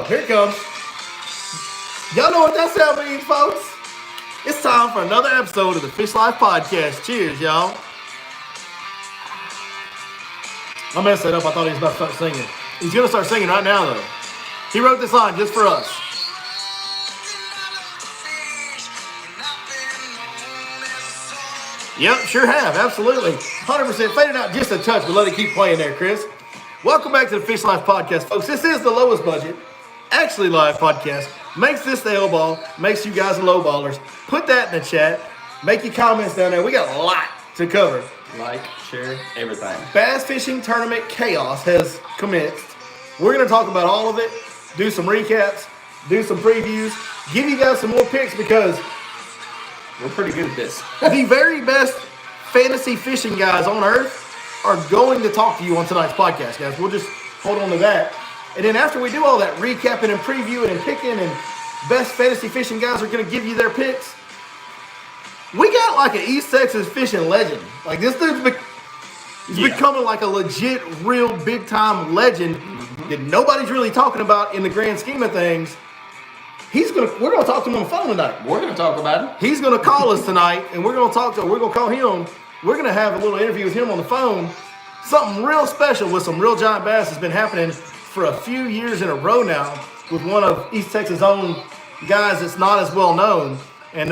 Here it comes. Y'all know what that sound means, folks? It's time for another episode of the Fish Life Podcast. Cheers, y'all. I messed that up. I thought he was about to start singing. He's going to start singing right now, though. He wrote this line just for us. Yep, sure have. Absolutely. 100%. Fade it out just a touch, but let it keep playing there, Chris. Welcome back to the Fish Life Podcast, folks. This is the lowest budget, actually live podcast. Makes this the L-ball, makes you guys the low ballers. Put that in the chat. Make your comments down there. We got a lot to cover. Like, share, everything. Bass fishing tournament chaos has commenced. We're going to talk about all of it, do some recaps, do some previews, give you guys some more picks because we're pretty good at this. The very best fantasy fishing guys on earth are going to talk to you on tonight's podcast, guys. We'll just hold on to that. And then after we do all that recapping and previewing and picking and best fantasy fishing guys are going to give you their picks, we got like an East Texas fishing legend. Like this dude's becoming like a legit, real big-time legend that nobody's really talking about in the grand scheme of things. We're gonna talk to him on the phone tonight. We're gonna talk about it. He's gonna call us tonight, and we're gonna call him. We're gonna have a little interview with him on the phone. Something real special with some real giant bass has been happening for a few years in a row now with one of East Texas' own guys that's not as well known, and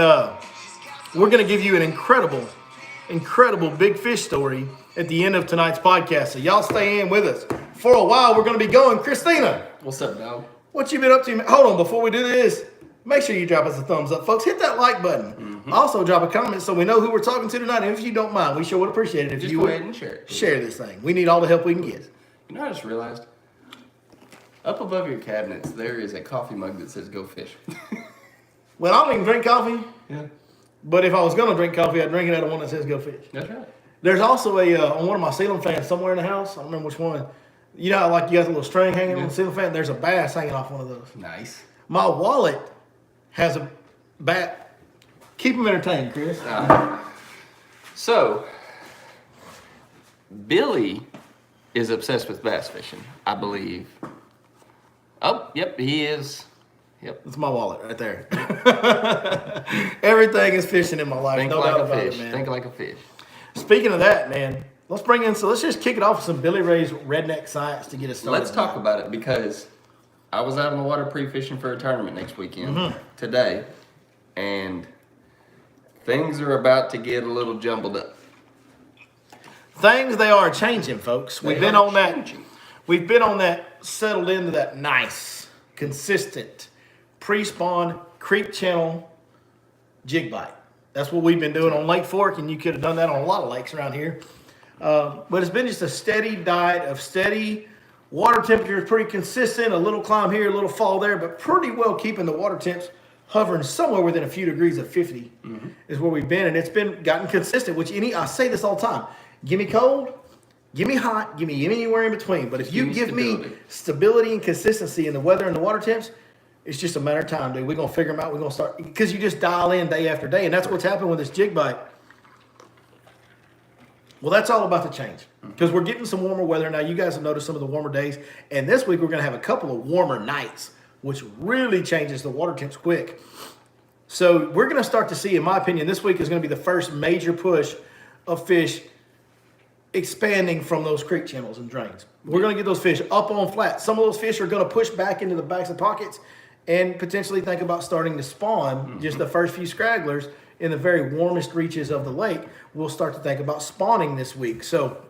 we're gonna give you an incredible big fish story at the end of tonight's podcast. So y'all stay in with us for a while. We're gonna be going. Christina, what's up, dog? What you been up to? Hold on, before we do this, make sure you drop us a thumbs up, folks. Hit that like button. Mm-hmm. Also, drop a comment so we know who we're talking to tonight. And if you don't mind, we sure would appreciate it if you go ahead and share it. Share this thing. We need all the help we can get. You know, I just realized up above your cabinets there is a coffee mug that says "Go Fish." Well, I don't even drink coffee. Yeah. But if I was gonna drink coffee, I'd drink it out of one that says "Go Fish." That's right. There's also on one of my ceiling fans somewhere in the house. I don't remember which one. You know, like you got a little string hanging on the ceiling fan. There's a bass hanging off one of those. Nice. My wallet has a bat. Keep them entertained, Chris. So, Billy is obsessed with bass fishing, I believe. Oh, yep, he is. Yep. It's my wallet right there. Everything is fishing in my life. Think no like doubt a about fish. it, man. Think like a fish. Speaking of that, man, let's just kick it off with some Billy Ray's Redneck Science to get us started. Let's talk about it because I was out on the water pre-fishing for a tournament next weekend today, and things are about to get a little jumbled up. Things they are changing, folks. We've been on that, settled into that nice, consistent, pre-spawn creek channel jig bite. That's what we've been doing on Lake Fork, and you could have done that on a lot of lakes around here. But it's been just a steady diet of steady water temperatures, pretty consistent, a little climb here, a little fall there, but pretty well keeping the water temps hovering somewhere within a few degrees of 50 is where we've been. And it's been gotten consistent, which I say this all the time. Give me cold, give me hot, give me anywhere in between. But if you give me stability and consistency in the weather and the water temps, it's just a matter of time, dude. We're going to figure them out. We're going to start, because you just dial in day after day. And that's what's happened with this jig bite. Well, that's all about to change because we're getting some warmer weather. Now, you guys have noticed some of the warmer days. And this week, we're going to have a couple of warmer nights, which really changes the water temps quick. So we're going to start to see, in my opinion, this week is going to be the first major push of fish expanding from those creek channels and drains. We're going to get those fish up on flat. Some of those fish are going to push back into the backs of pockets and potentially think about starting to spawn just the first few scragglers in the very warmest reaches of the lake. We'll start to think about spawning this week. So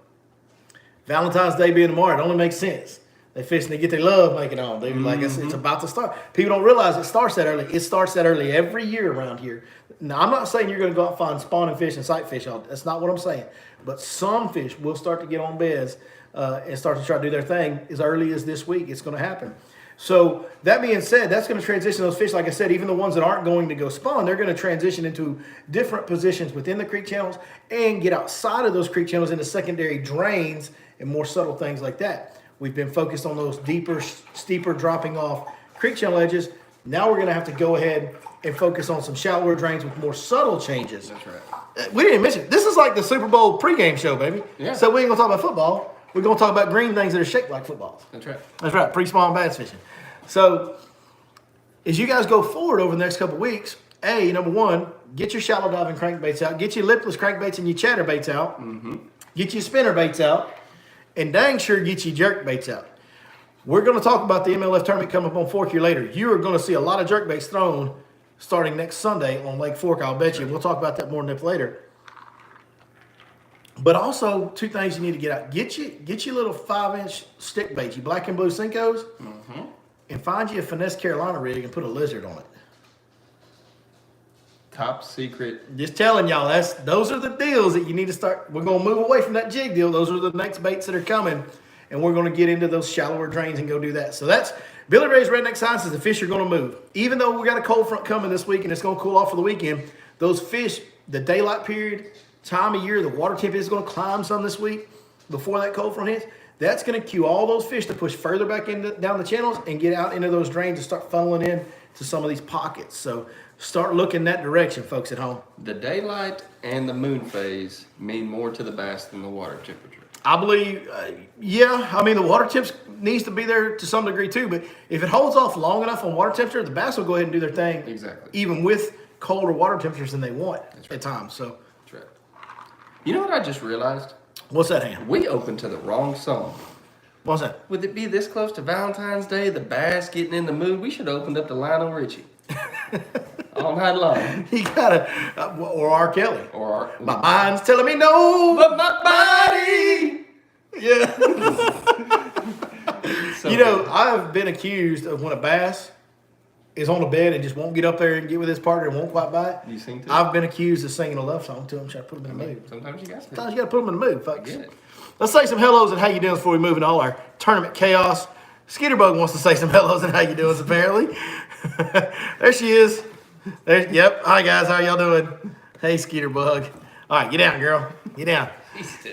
Valentine's Day being tomorrow, it only makes sense. They fish and they get their love making on, dude. Like it's about to start. People don't realize it starts that early. It starts that early every year around here. Now, I'm not saying you're going to go out and find spawning fish and sight fish. That's not what I'm saying. But some fish will start to get on beds and start to try to do their thing as early as this week. It's going to happen. So that being said, that's going to transition those fish. Like I said, even the ones that aren't going to go spawn, they're going to transition into different positions within the creek channels and get outside of those creek channels into secondary drains and more subtle things like that. We've been focused on those deeper, steeper dropping off creek channel edges. Now we're going to have to go ahead and focus on some shallower drains with more subtle changes. That's right. We didn't mention, this is like the Super Bowl pregame show, baby. Yeah. So we ain't going to talk about football. We're going to talk about green things that are shaped like footballs. That's right. That's right. Pre-spawn bass fishing. So as you guys go forward over the next couple weeks, number one, get your shallow diving crankbaits out. Get your lipless crankbaits and your chatterbaits out. Get your spinner baits out. And dang sure get your jerk baits out. We're going to talk about the MLF tournament coming up on Fork here later. You are going to see a lot of jerk baits thrown starting next Sunday on Lake Fork, I'll bet you. We'll talk about that more later. But also, two things you need to get out. Get your little 5-inch stick baits, your black and blue Cincos, and find you a finesse Carolina rig and put a lizard on it. Top secret. Just telling y'all, those are the deals that you need to start. We're going to move away from that jig deal. Those are the next baits that are coming, and we're going to get into those shallower drains and go do that. So that's Billy Ray's Redneck Science. The fish are going to move. Even though we got a cold front coming this week and it's going to cool off for the weekend, those fish, the daylight period, time of year, the water temp is going to climb some this week before that cold front hits. That's going to cue all those fish to push further back down the channels and get out into those drains and start funneling in to some of these pockets. So start looking that direction, folks at home. The daylight and the moon phase mean more to the bass than the water temperature. I believe, yeah. I mean, the water temps needs to be there to some degree too, but if it holds off long enough on water temperature, the bass will go ahead and do their thing. Exactly. Even with colder water temperatures than they want That's right. at times. So That's right. You know what I just realized? What's that, Ham? We opened to the wrong song. What's that? Would it be this close to Valentine's Day, the bass getting in the mood? We should have opened up to Lionel Richie. All night long. You gotta, or R. Kelly. Or My mind's telling me no, but my body. yeah. So You know, I've been accused of when a bass is on the bed and just won't get up there and get with his partner and won't quite bite. You sing to I've been accused of singing a love song to him, trying to put him in the mood. sometimes you got to. Sometimes you gotta put them in the mood, folks. Get it. Let's say some hellos and how you doing before we move into all our tournament chaos. Skeeterbug wants to say some hellos and how you doing, apparently. There she is. Yep. Hi, guys. How y'all doing? Hey, Skeeterbug. All right, get down, girl. Get down.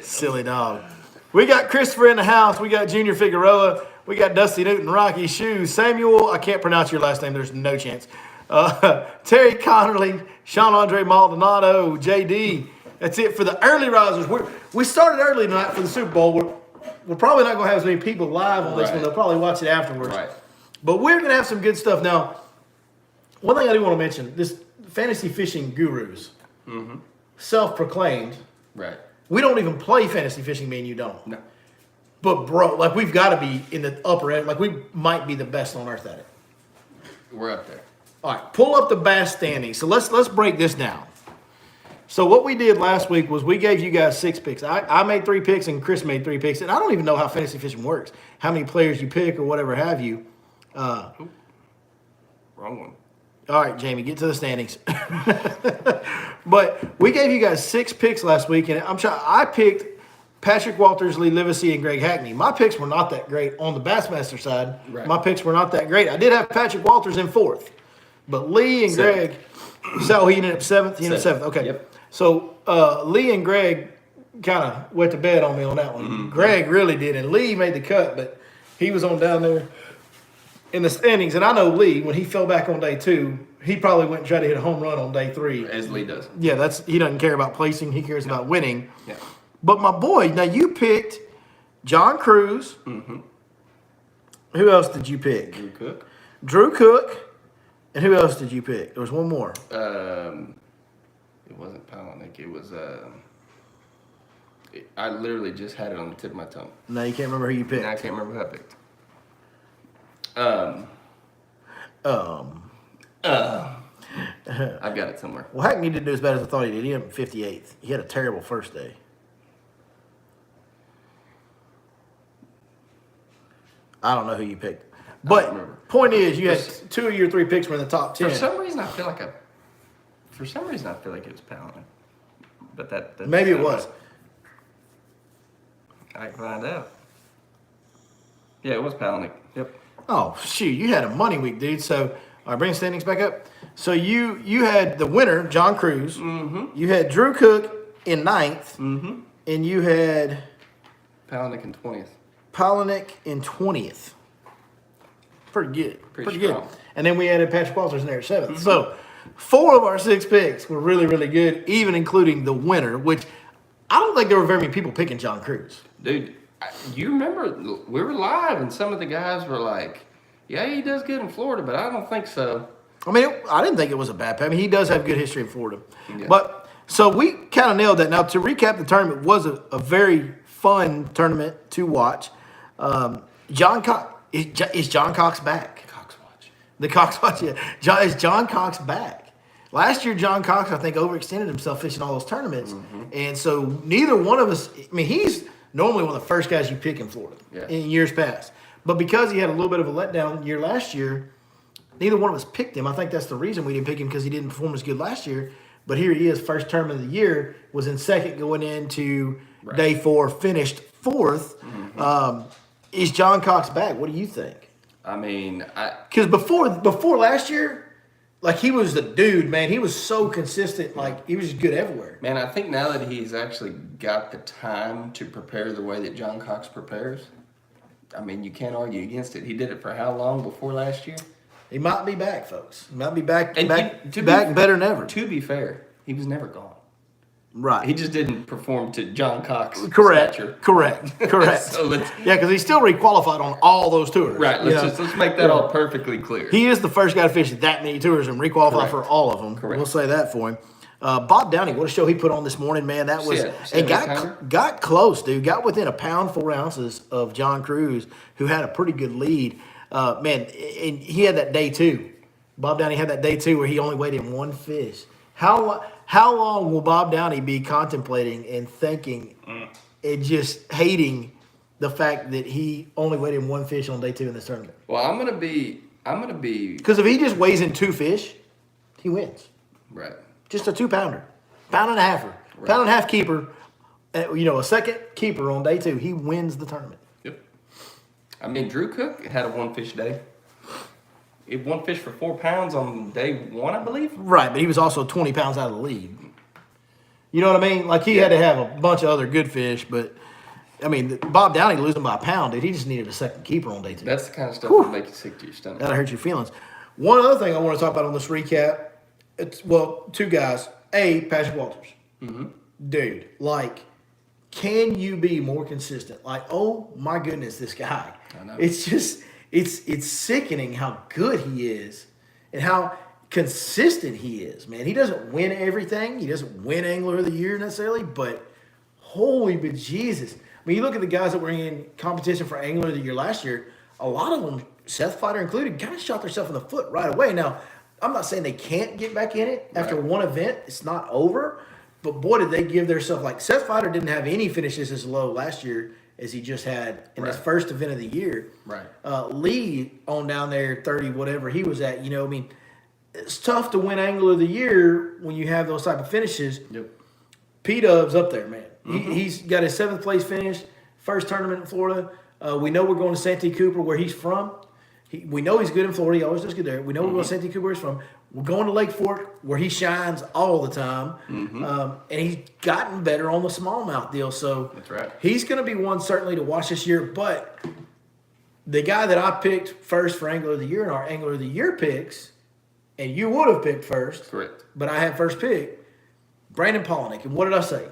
Silly dog. We got Christopher in the house. We got Junior Figueroa. We got Dusty Newton, Rocky Shoes, Samuel. I can't pronounce your last name. There's no chance. Terry Connerly, Sean Andre Maldonado, JD. That's it for the early risers. We started early tonight for the Super Bowl. We're probably not going to have as many people live on this one. They'll probably watch it afterwards. Right. But we're going to have some good stuff. Now, one thing I do want to mention, this fantasy fishing gurus, self-proclaimed. Right. We don't even play fantasy fishing, me and you don't. No. But, bro, like, we've got to be in the upper end. Like, we might be the best on earth at it. We're up there. All right, pull up the bass standings. So let's break this down. So what we did last week was we gave you guys 6 picks. I made 3 picks and Chris made 3 picks. And I don't even know how fantasy fishing works, how many players you pick or whatever have you. Wrong one. All right, Jamie, get to the standings. But we gave you guys 6 picks last week, and I picked Patrick Walters, Lee Livesey, and Greg Hackney. My picks were not that great on the Bassmaster side. Right. My picks were not that great. I did have Patrick Walters in 4th, but Lee and Greg. So he ended up 7th. He ended up 7th. Okay. Yep. So Lee and Greg kind of wet the bed on me on that one. Greg really did, and Lee made the cut, but he was on down there in the standings. And I know Lee, when he fell back on day 2, he probably went and tried to hit a home run on day 3. As Lee does. Yeah, he doesn't care about placing. He cares about winning. Yeah. But my boy, now you picked John Cruz. Who else did you pick? Drew Cook. Drew Cook. And who else did you pick? There was one more. It wasn't Palaniuk. It was I literally just had it on the tip of my tongue. No, you can't remember who you picked. And I can't remember who I picked. I've got it somewhere. Well, Hackney didn't do as bad as I thought he did. He ended up 58th. He had a terrible first day. I don't know who you picked. But point is, you had 2 of your 3 picks were in the top 10. For some reason, I feel like it was Palaniuk. But that Maybe it was. I can find out. Yeah, it was Palaniuk. Yep. Oh, shoot. You had a money week, dude. So, all right, bring the standings back up. So, you had the winner, John Cruz. You had Drew Cook in 9th. And you had Palaniuk in 20th. Palaniuk in 20th. Pretty good. Pretty good. strong. And then we added Patrick Walters in there at 7th. So, 4 of our 6 picks were really, really good, even including the winner, which I don't think there were very many people picking John Cruz. Dude, you remember we were live and some of the guys were like, Yeah, he does good in Florida, but I don't think so. I mean, I didn't think it was a bad pick. I mean, he does have good history in Florida. Yeah. But so we kind of nailed that. Now, to recap, the tournament was a very fun tournament to watch. John Cox is John Cox back? Cox watch. The Cox watch. Yeah. Is John Cox back? Last year, John Cox, I think, overextended himself fishing all those tournaments, and so neither one of us. I mean, he's normally one of the first guys you pick in Florida in years past, but because he had a little bit of a letdown year last year. Neither one of us picked him. I think that's the reason we didn't pick him, because he didn't perform as good last year. But here he is, first tournament of the year, was in second going into day 4, finished 4th. Is John Cox back? What do you think? I mean, Because before last year, like, he was the dude, man. He was so consistent. Like, he was just good everywhere. Man, I think now that he's actually got the time to prepare the way that John Cox prepares, I mean, you can't argue against it. He did it for how long before last year? He might be back, folks. He might be back, And back to better than ever. To be fair, he was never gone. Right. He just didn't perform to John Cox. Correct. Stature. Correct. So Yeah, because he still requalified on all those tours. Right. Let's make that all perfectly clear. He is the first guy to fish that many tours and requalify for all of them. Correct. We'll say that for him. Bob Downey, what a show he put on this morning, man. That was it. Got close, dude. Got within a pound 4 ounces of John Cruz, who had a pretty good lead. Man, and he had that day 2. Bob Downey had that day 2 where he only weighed in 1 fish. How long will Bob Downey be contemplating and thinking and just hating the fact that he only weighed in 1 fish on day 2 in this tournament? Well, I'm gonna be Because if he just weighs in 2 fish, he wins. right. Just a 2-pounder, pound and a halfer, pound and a half keeper. A second keeper on day 2, he wins the tournament. Yep. I mean, Drew Cook had a 1 fish day. He had 1 fish for 4 pounds on day 1, I believe. Right, but he was also 20 pounds out of the lead. You know what I mean? Like, he had to have a bunch of other good fish, but I mean, Bob Downey losing by a pound, dude. He just needed a second keeper on day 2. That's the kind of stuff that make you sick to your stomach. That'll hurt your feelings. One other thing I want to talk about on this recap, two guys. Patrick Walters. Dude, like, can you be more consistent? Like, oh my goodness, this guy. I know. It's just, it's sickening how good he is and how consistent he is, man. He doesn't win everything. He doesn't win Angler of the Year necessarily, but holy bejesus. I mean, you look at the guys that were in competition for Angler of the Year last year, a lot of them, Seth Fighter included, kind of shot themselves in the foot right away. Now, I'm not saying they can't get back in it after one event. It's not over. But boy, did they give themselves, like, Seth Fighter didn't have any finishes as low last year as he just had in his first event of the year. Right. Lee on down there, 30, whatever he was at, I mean, it's tough to win Angler of the Year when you have those type of finishes. Yep. P-Dub's up there, man. He's got his 7th place finish, first tournament in Florida. We know we're going to Santee Cooper, where he's from. We know he's good in Florida. He always does good there. We know we're going to Santee Cooper, where he's from. We're going to Lake Fork, where he shines all the time. And he's gotten better on the smallmouth deal. So That's right. He's going to be one certainly to watch this year. But the guy that I picked first for Angler of the Year in our Angler of the Year picks, and you would have picked first. Correct. But I had first pick, Brandon Polnick. And what did I say?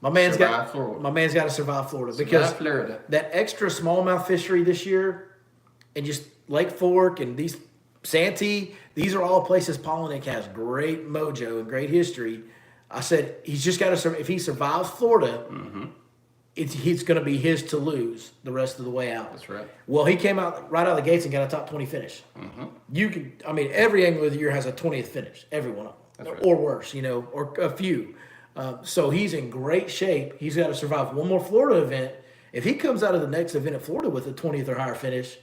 My man's got to survive Florida. Because Florida. That extra smallmouth fishery this year, and just Lake Fork and these Santee, these are all places Polnick has great mojo and great history. I said he's just got to, if he survives Florida, it's going to be his to lose the rest of the way out. That's right. Well, he came out right out of the gates and got a top 20 finish. You can, I mean, every Angler of the Year has a 20th finish, every one of them, right. or worse, or a few. So he's in great shape. He's got to survive one more Florida event. If he comes out of the next event at Florida with a 20th or higher finish,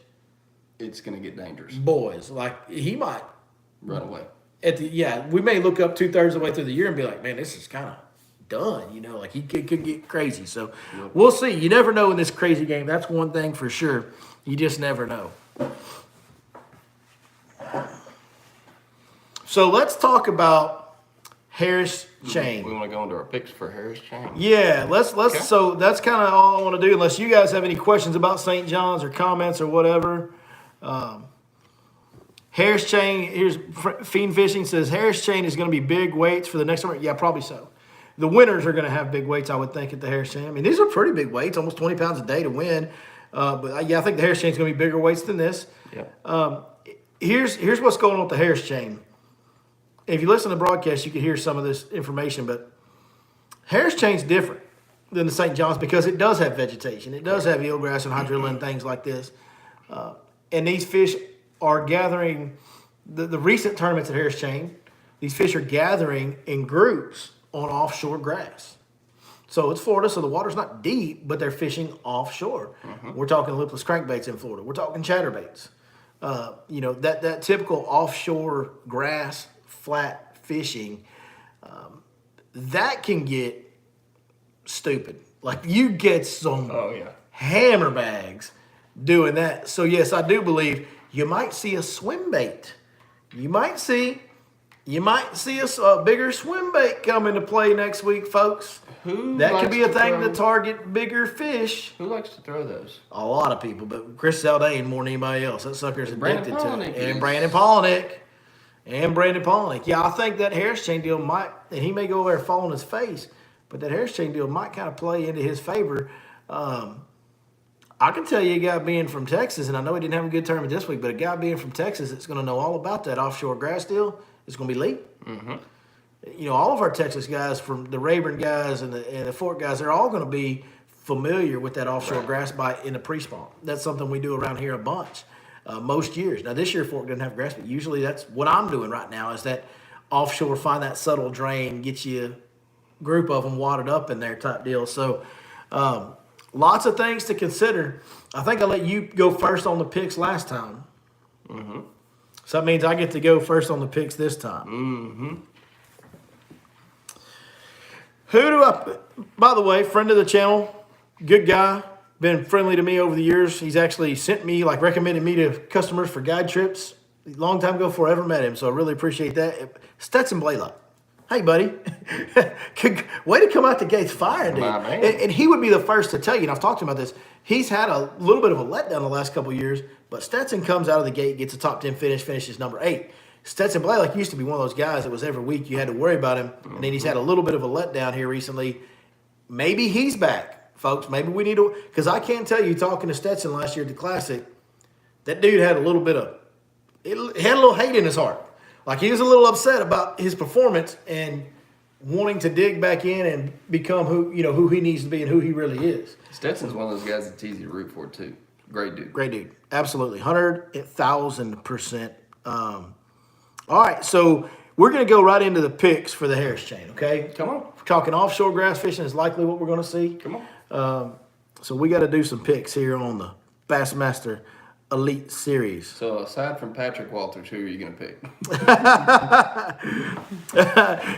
it's going to get dangerous. Boys, like, he might run away. We may look up 2/3 of the way through the year and be like, man, this is kind of done. Like, he could get crazy. So we'll see. You never know in this crazy game. That's one thing for sure. You just never know. So let's talk about Harris Chain. We want to go into our picks for Harris Chain. Yeah, let's. Okay. So that's kind of all I want to do. Unless you guys have any questions about St. John's or comments or whatever. Harris Chain. Here's Fiend Fishing says Harris Chain is going to be big weights for the next summer. Yeah, probably so. The winners are going to have big weights, I would think, at the Harris Chain. I mean, these are pretty big weights, almost 20 pounds a day to win. But yeah, I think the Harris chain's going to be bigger weights than this. Yeah. Here's what's going on with the Harris chain. If you listen to the broadcast, you can hear some of this information, but Harris chain's different than the St. John's because it does have vegetation. It does have eelgrass and hydrilla and things like this. And these fish are gathering, the recent tournaments at Harris chain, these fish are gathering in groups on offshore grass. So it's Florida, so the water's not deep, but they're fishing offshore. We're talking lipless crankbaits in Florida. We're talking chatterbaits. That typical offshore grass, flat fishing, that can get stupid. Like you get some hammer bags doing that. So yes, I do believe you might see a swim bait. You might see a bigger swim bait come into play next week, folks. That could be a thing to target bigger fish. Who likes to throw those? A lot of people, but Chris Zaldane more than anybody else. That sucker's addicted to it. And Brandon Palaniuk. Yeah, I think that Harris chain deal might, and he may go over there and fall on his face, but that Harris chain deal might kind of play into his favor. I can tell you a guy being from Texas, and I know he didn't have a good tournament this week, but a guy being from Texas that's going to know all about that offshore grass deal is going to be Lee. All of our Texas guys, from the Rayburn guys and the Fort guys, they're all going to be familiar with that offshore grass bite in the pre-spawn. That's something we do around here a bunch, most years. Now, this year Fort doesn't have grass, but usually that's what I'm doing right now is that offshore, find that subtle drain, get you a group of them wadded up in there type deal. So lots of things to consider. I think I let you go first on the picks last time. So that means I get to go first on the picks this time. Who do I, by the way, friend of the channel, good guy, been friendly to me over the years. He's actually sent me, recommended me to customers for guide trips a long time ago before I ever met him. So I really appreciate that. Stetson Blaylock. Hey, buddy. Way to come out the gates firing, dude. And he would be the first to tell you, and I've talked to him about this, he's had a little bit of a letdown the last couple of years, but Stetson comes out of the gate, gets a top 10 finish, finishes number 8. Stetson Blaylock used to be one of those guys that was every week you had to worry about him, and then he's had a little bit of a letdown here recently. Maybe he's back, folks. Maybe we need to, because I can't tell you, talking to Stetson last year at the Classic, that dude had a little hate in his heart. Like he was a little upset about his performance and wanting to dig back in and become who he needs to be and who he really is. Stetson's one of those guys that's easy to root for too. Great dude. Absolutely. 100,000%. All right, so we're going to go right into the picks for the Harris chain, okay? Come on. We're talking offshore grass fishing is likely what we're going to see. Come on. So we got to do some picks here on the Bassmaster Elite Series. So aside from Patrick Walters, who are you going to pick?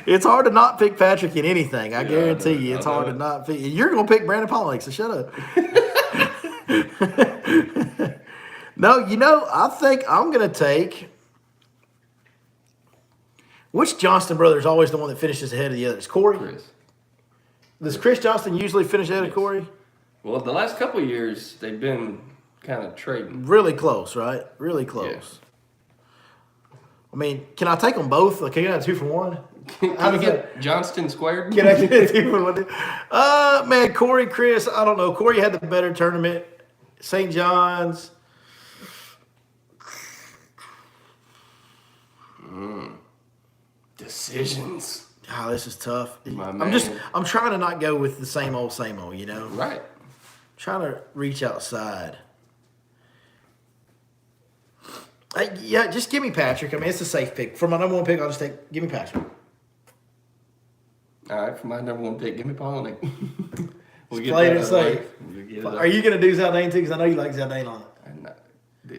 It's hard to not pick Patrick in anything. I guarantee you it's hard to not pick. You're going to pick Brandon Palaniuk, so shut up. No, I think I'm going to take... Which Johnston brother is always the one that finishes ahead of the others? Corey? Chris. Does Chris Johnston usually finish ahead of Corey? Well, the last couple of years, they've been kind of trading. Really close, right? Really close. Yeah. I mean, can I take them both? Like, can I get 2 for 1? Can we get Johnston squared? Can I get 2 for 1? Man, Corey, Chris, I don't know. Corey had the better tournament. St. John's. Decisions. Oh, this is tough. I'm trying to not go with the same old, Right. Trying to reach outside. Just give me Patrick. I mean, it's a safe pick. For my number 1 pick, I'll just give me Patrick. All right, for my number 1 pick, give me Palaniuk. We'll play it safe. Are you going to do Zaldane too? Because I know you like Zaldane on it.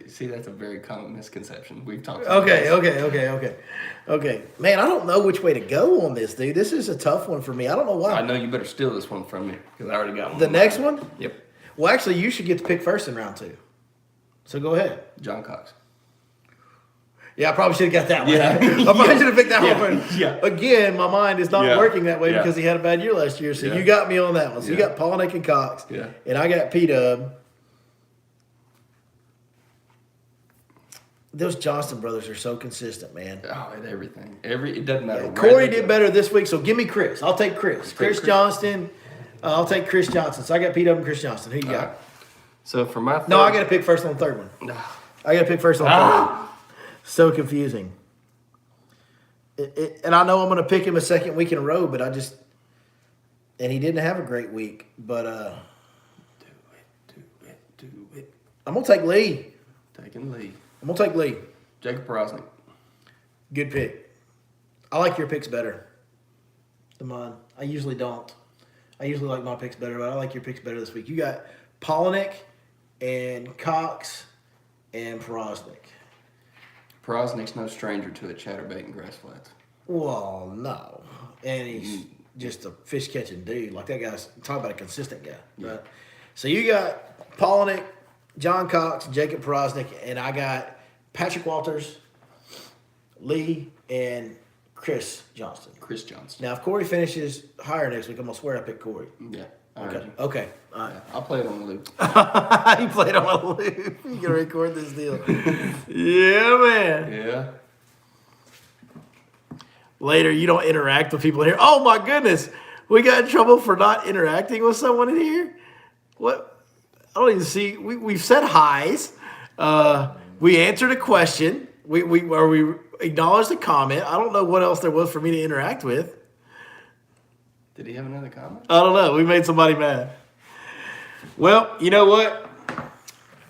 See, that's a very common misconception. We've talked about Okay. Man, I don't know which way to go on this, dude. This is a tough one for me. I don't know why. I know you better steal this one from me because I already got one. The next one? Yep. Well, actually, you should get to pick first in round 2. So go ahead. John Cox. Yeah, I probably should have got that one. Yeah. I probably should have picked that one. Yeah. Again, my mind is not working that way because he had a bad year last year. So you got me on that one. So you got Palaniuk and Cox. Yeah. And I got P-Dub. Those Johnston brothers are so consistent, man. Oh, at everything. It doesn't matter. Yeah, Corey did better this week, so give me Chris. I'll take Chris. Chris Johnston. I'll take Chris Johnson. So I got P-Dub and Chris Johnston. Who you got? Right. So for my third, No, I got to pick first on the third one. I got to pick first on the third one. So confusing. And I know I'm going to pick him a second week in a row, but and he didn't have a great week. But do it. I'm going to take Lee. Taking Lee. I'm going to take Lee. Jacob Prosnick. Good pick. I like your picks better than mine. I usually don't. I usually like my picks better, but I like your picks better this week. You got Polnick and Cox and Prosnick. Prosnick's no stranger to a chatterbait and grass flats. Well, no. And he's just a fish catching dude. Like that guy's talk about a consistent guy. Yeah. Right? So you got Polnick, John Cox, Jacob Prosnick, and I got Patrick Walters, Lee, and Chris Johnston. Chris Johnston. Now, if Corey finishes higher next week, I'm going to swear I picked Corey. Yeah. I Okay. heard you. Okay. All right. Yeah, I'll play it on the loop. He played on a loop. You can record this deal. Yeah, man. Yeah. Later, you don't interact with people here. Oh, my goodness. We got in trouble for not interacting with someone in here? What? I don't even see. We've said highs. We answered a question. We acknowledged a comment. I don't know what else there was for me to interact with. Did he have another comment? I don't know. We made somebody mad. Well, you know what?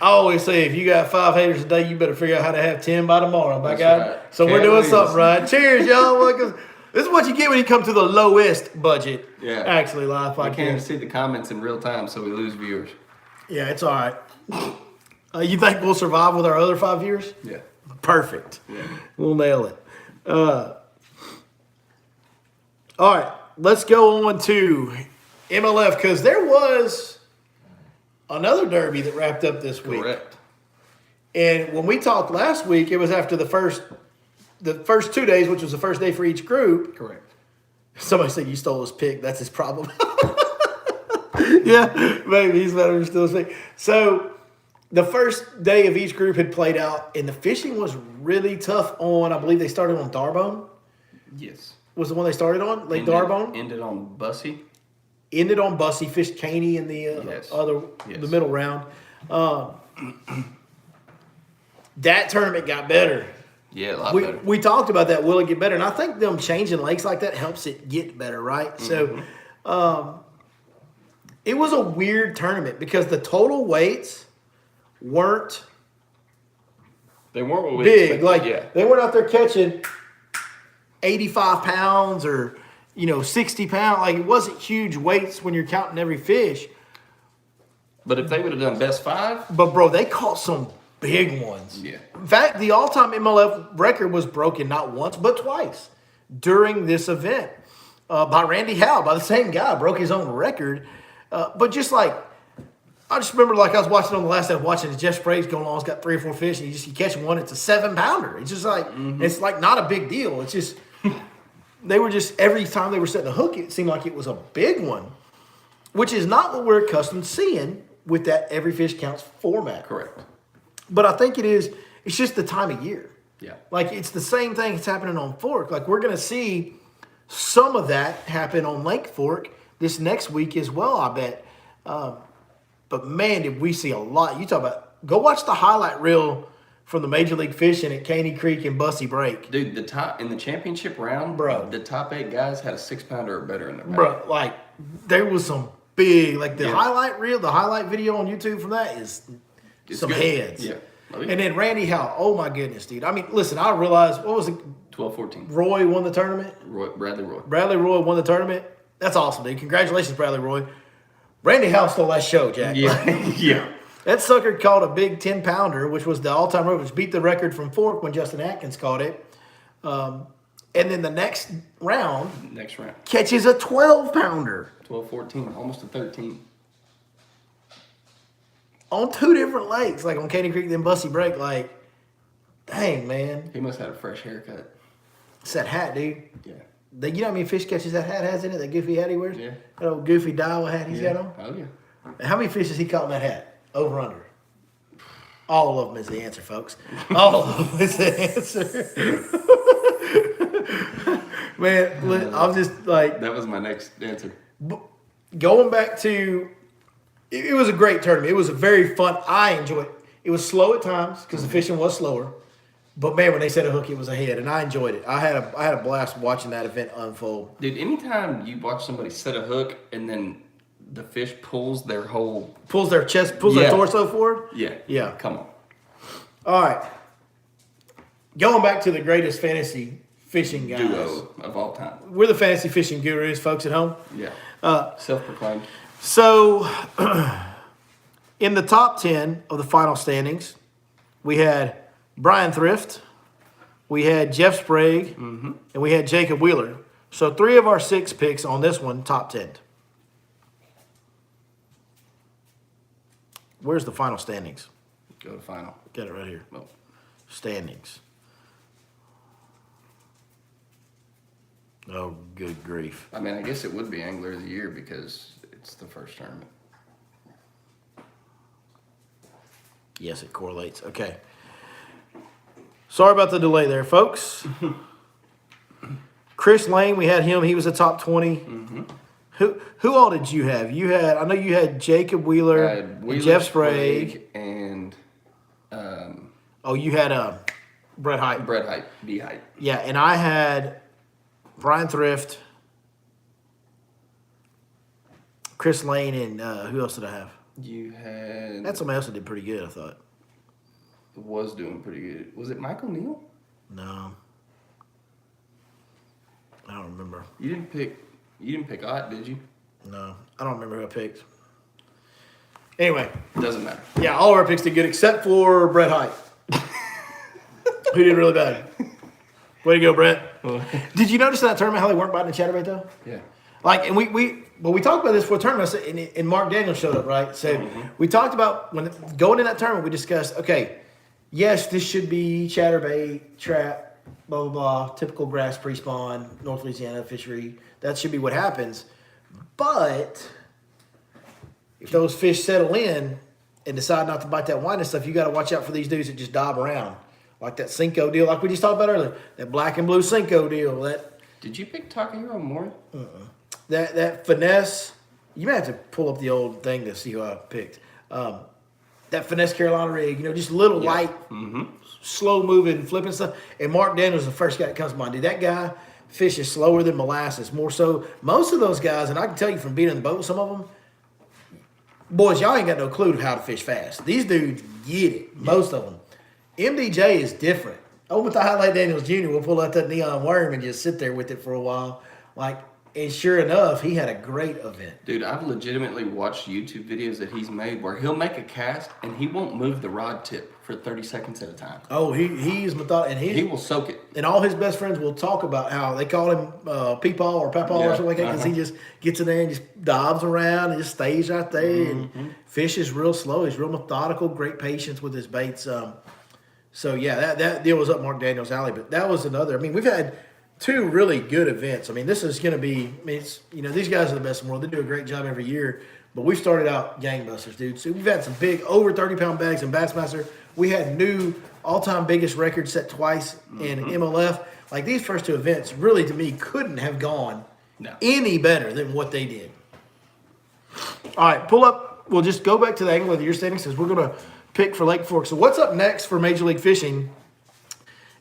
I always say if you got 5 haters a day, you better figure out how to have 10 by tomorrow, my That's guy. right. So we're Can't doing lose. something right. Cheers, y'all. Well, this is what you get when you come to the lowest budget. Yeah. Actually, live I can't even podcast. see the comments in real time, so we lose viewers. Yeah, it's all right. You think we'll survive with our other 5 viewers? Yeah. Perfect. Yeah. We'll nail it. All right, let's go on to MLF because there was another derby that wrapped up this week. Correct. And when we talked last week, it was after the first 2 days, which was the first day for each group. Correct. Somebody said you stole his pick. That's his problem. Yeah, maybe he's better still his pick. So the first day of each group had played out, and the fishing was really tough on, I believe they started on Darbone. Yes. Was the one they started on? Lake Darbone? Ended on Bussy. Ended on Bussy, fished Caney in the Yes. the middle round. That tournament got better. Yeah, a lot better. We talked about that. Will it get better? And I think them changing lakes like that helps it get better, right? Mm-hmm. So it was a weird tournament because the total weights weren't They weren't what we big. expected. Like yeah. they weren't out there catching 85 pounds or 60 pounds. Like it wasn't huge weights when you're counting every fish. But if they would have done best 5, But bro, they caught some big ones. yeah. In fact, the all-time MLF record was broken not once but twice during this event by Randy Howe, by the same guy, broke his own record. But just like, I just remember like I was watching on the last day, watching Jeff Sprague's going on, he's got 3 or 4 fish, and you catch one, it's a 7-pounder. It's just like, it's like not a big deal. It's just, they were just, every time they were setting a hook, it seemed like it was a big one, which is not what we're accustomed to seeing with that every fish counts format. Correct. But I think it's just the time of year. Yeah. Like it's the same thing that's happening on Fork. Like we're going to see some of that happen on Lake Fork this next week as well, I bet. But man, did we see a lot. You talk about, go watch the highlight reel from the Major League Fishing at Caney Creek and Bussy Break. Dude, the top in the championship round, Bro. the top 8 guys had a 6-pounder or better in their bag. Bro, like there was some big, like the Yeah. highlight reel, the highlight video on YouTube from that is It's some good. heads. Yeah. Oh, yeah. And then Randy Howe, oh my goodness, dude. I mean, listen, I realized, what was it? 12-14. Roy won the tournament. Bradley Roy. Bradley Roy won the tournament. That's awesome, dude. Congratulations, Bradley Roy. Randy Howe stole that show, Jack. Yeah. That sucker caught a big 10-pounder, which was the all-time record, which beat the record from Fork when Justin Atkins caught it. And then the next round Next round. catches a 12-pounder 12-14, almost a 13. on 2 different lakes, like on Caney Creek, then Bussy Break. Like, dang, man. He must have had a fresh haircut. It's that hat, dude. Yeah. You know how many fish catches that hat has in it, that goofy hat he wears? Yeah. That old goofy Daiwa hat he's got on? Oh, yeah. How many fish has he caught in that hat? Over, under? All of them is the answer, folks. All of them is the answer. Man, I'm just like, That was my next answer. going back to it was a great tournament. It was a very fun. I enjoyed it. It was slow at times because the fishing was slower. But man, when they set a hook, it was ahead, and I enjoyed it. I had a blast watching that event unfold. Dude, anytime you watch somebody set a hook and then the fish pulls their chest, pulls their torso forward. Yeah. Come on. All right. Going back to the greatest fantasy fishing guys. Duo of all time. We're the fantasy fishing gurus, folks at home. Yeah. Self-proclaimed. So, in the top 10 of the final standings, we had Brian Thrift, we had Jeff Sprague, and we had Jacob Wheeler. So 3 of our 6 picks on this one, top 10. Where's the final standings? Go to final. Got it right here. Oh. Standings. Oh, good grief. I mean, I guess it would be Angler of the Year because it's the first tournament. Yes, it correlates. Okay. Sorry about the delay there, folks. Chris Lane, we had him. He was a top 20. Who all did you have? I know you had Jacob Wheeler, and Jeff Sprague, and you had Brett Height. B Height. Yeah, and I had Brian Thrift, Chris Lane, and who else did I have? You had. That's somebody else that did pretty good, I thought. Was doing pretty good. Was it Michael Neal? No, I don't remember. You didn't pick Ott, did you? No, I don't remember who I picked. Anyway, Doesn't matter. yeah, all of our picks did good except for Brett Height, who did really bad. Way to go, Brett. Did you notice in that tournament how they weren't biting the chatterbait though? Yeah. Like, and we talked about this before the tournament, and Mark Daniels showed up, right? So we talked about when going in that tournament, we discussed, okay, yes, this should be chatterbait, trap, blah, blah, blah, typical grass pre-spawn, North Louisiana fishery. That should be what happens. But if those fish settle in and decide not to bite that white and stuff, you got to watch out for these dudes that just dive around. Like that Cinco deal, like we just talked about earlier. That black and blue Cinco deal. Did you pick Takahiro more? That finesse, you may have to pull up the old thing to see who I picked. That finesse Carolina rig, just little light, slow moving, flipping stuff. And Mark Daniels is the first guy that comes to mind. Dude, that guy fishes slower than molasses, more so. Most of those guys, and I can tell you from being in the boat with some of them, boys, y'all ain't got no clue how to fish fast. These dudes get it, most of them. MDJ is different. Over with the Highlight Daniels Jr., we'll pull out that neon worm and just sit there with it for a while. And sure enough, he had a great event. Dude, I've legitimately watched YouTube videos that he's made where he'll make a cast and he won't move the rod tip for 30 seconds at a time. Oh, he's methodical. And he will soak it. And all his best friends will talk about how they call him Peepaw or Papaw or something like that because he just gets in there and just dives around and just stays right there and fishes real slow. He's real methodical, great patience with his baits. So, yeah, that deal was up Mark Daniels' alley. But that was another. I mean, we've had 2 really good events. I mean, this is going to be, it's, these guys are the best in the world. They do a great job every year. But we started out gangbusters, dude. So we've had some big over 30-pound bags in Bassmaster. We had new all-time biggest records set twice in MLF. Like, these first 2 events really, to me, couldn't have gone any better than what they did. All right, pull up. We'll just go back to the Angler of the Year standings because we're going to pick for Lake Fork. So what's up next for Major League Fishing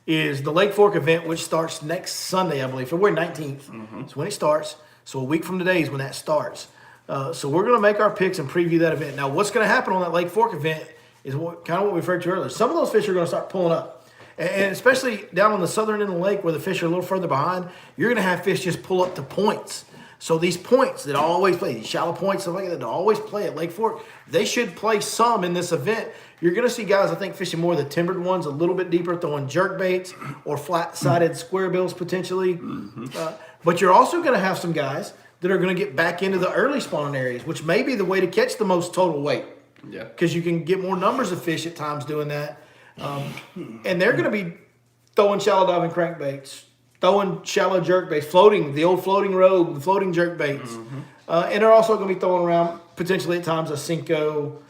is the Lake Fork event, which starts next Sunday, I believe, February 19th. It's when it starts. So a week from today is when that starts. So we're going to make our picks and preview that event. Now, what's going to happen on that Lake Fork event is kind of what we referred to earlier. Some of those fish are going to start pulling up. And especially down on the southern end of the lake where the fish are a little further behind, you're going to have fish just pull up to points. So these points that always play, these shallow points, stuff like that always play at Lake Fork, they should play some in this event. You're going to see guys, I think, fishing more of the timbered ones, a little bit deeper, throwing jerk baits or flat-sided square bills potentially. But you're also going to have some guys that are going to get back into the early spawning areas, which may be the way to catch the most total weight. Yeah. Because you can get more numbers of fish at times doing that. And they're going to be throwing shallow diving crankbaits, throwing shallow jerk baits, floating, the old floating rogue, the floating jerk baits. And they're also going to be throwing around, potentially at times, a Cinco,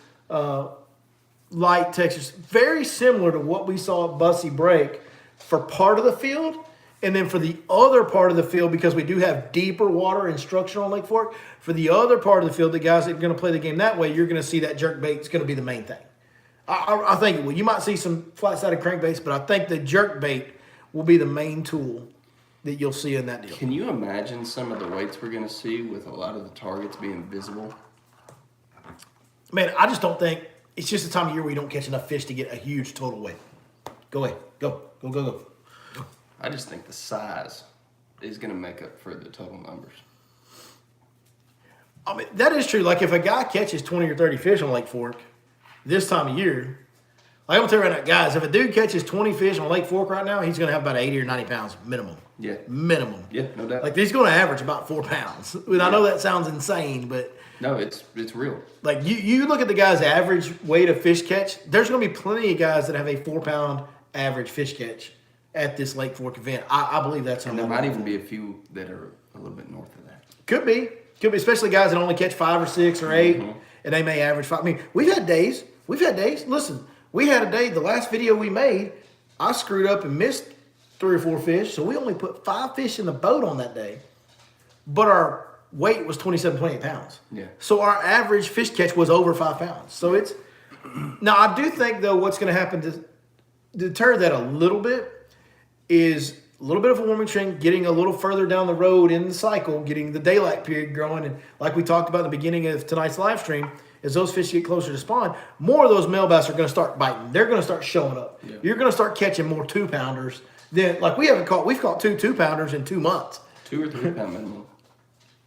light Texas. Very similar to what we saw at Bussy Break for part of the field. And then for the other part of the field, because we do have deeper water instruction on Lake Fork, for the other part of the field, the guys that are going to play the game that way, you're going to see that jerk bait is going to be the main thing. I think it will. You might see some flat-sided crankbaits, but I think the jerk bait will be the main tool that you'll see in that deal. Can you imagine some of the weights we're going to see with a lot of the targets being visible? Man, I just don't think it's just the time of year where you don't catch enough fish to get a huge total weight. Go ahead. Go. I just think the size is going to make up for the total numbers. I mean, that is true. Like if a guy catches 20 or 30 fish on Lake Fork this time of year, like I'm going to tell you right now, guys, if a dude catches 20 fish on Lake Fork right now, he's going to have about 80 or 90 pounds minimum. Yeah. Minimum. Yeah, no doubt. Like he's going to average about 4 pounds. And I know that sounds insane, but No, it's real. like you look at the guy's average weight of fish catch, there's going to be plenty of guys that have a 4 pound average fish catch at this Lake Fork event. I believe that's And there might even be a few that are a little bit north of that. Could be, especially guys that only catch 5 or 6 or 8, and they may average 5. I mean, we've had days. Listen, we had a day. The last video we made, I screwed up and missed 3 or 4 fish, so we only put 5 fish in the boat on that day. But our weight was 27, 28 pounds. Yeah. So our average fish catch was over 5 pounds. So it's now I do think though what's going to happen to deter that a little bit is a little bit of a warming trend, getting a little further down the road in the cycle, getting the daylight period growing. And like we talked about in the beginning of tonight's live stream, as those fish get closer to spawn, more of those male bass are going to start biting. They're going to start showing up. Yeah. You're going to start catching more 2-pounders than, like we've caught 2 2-pounders in 2 months. 2 or 3 pound minimum.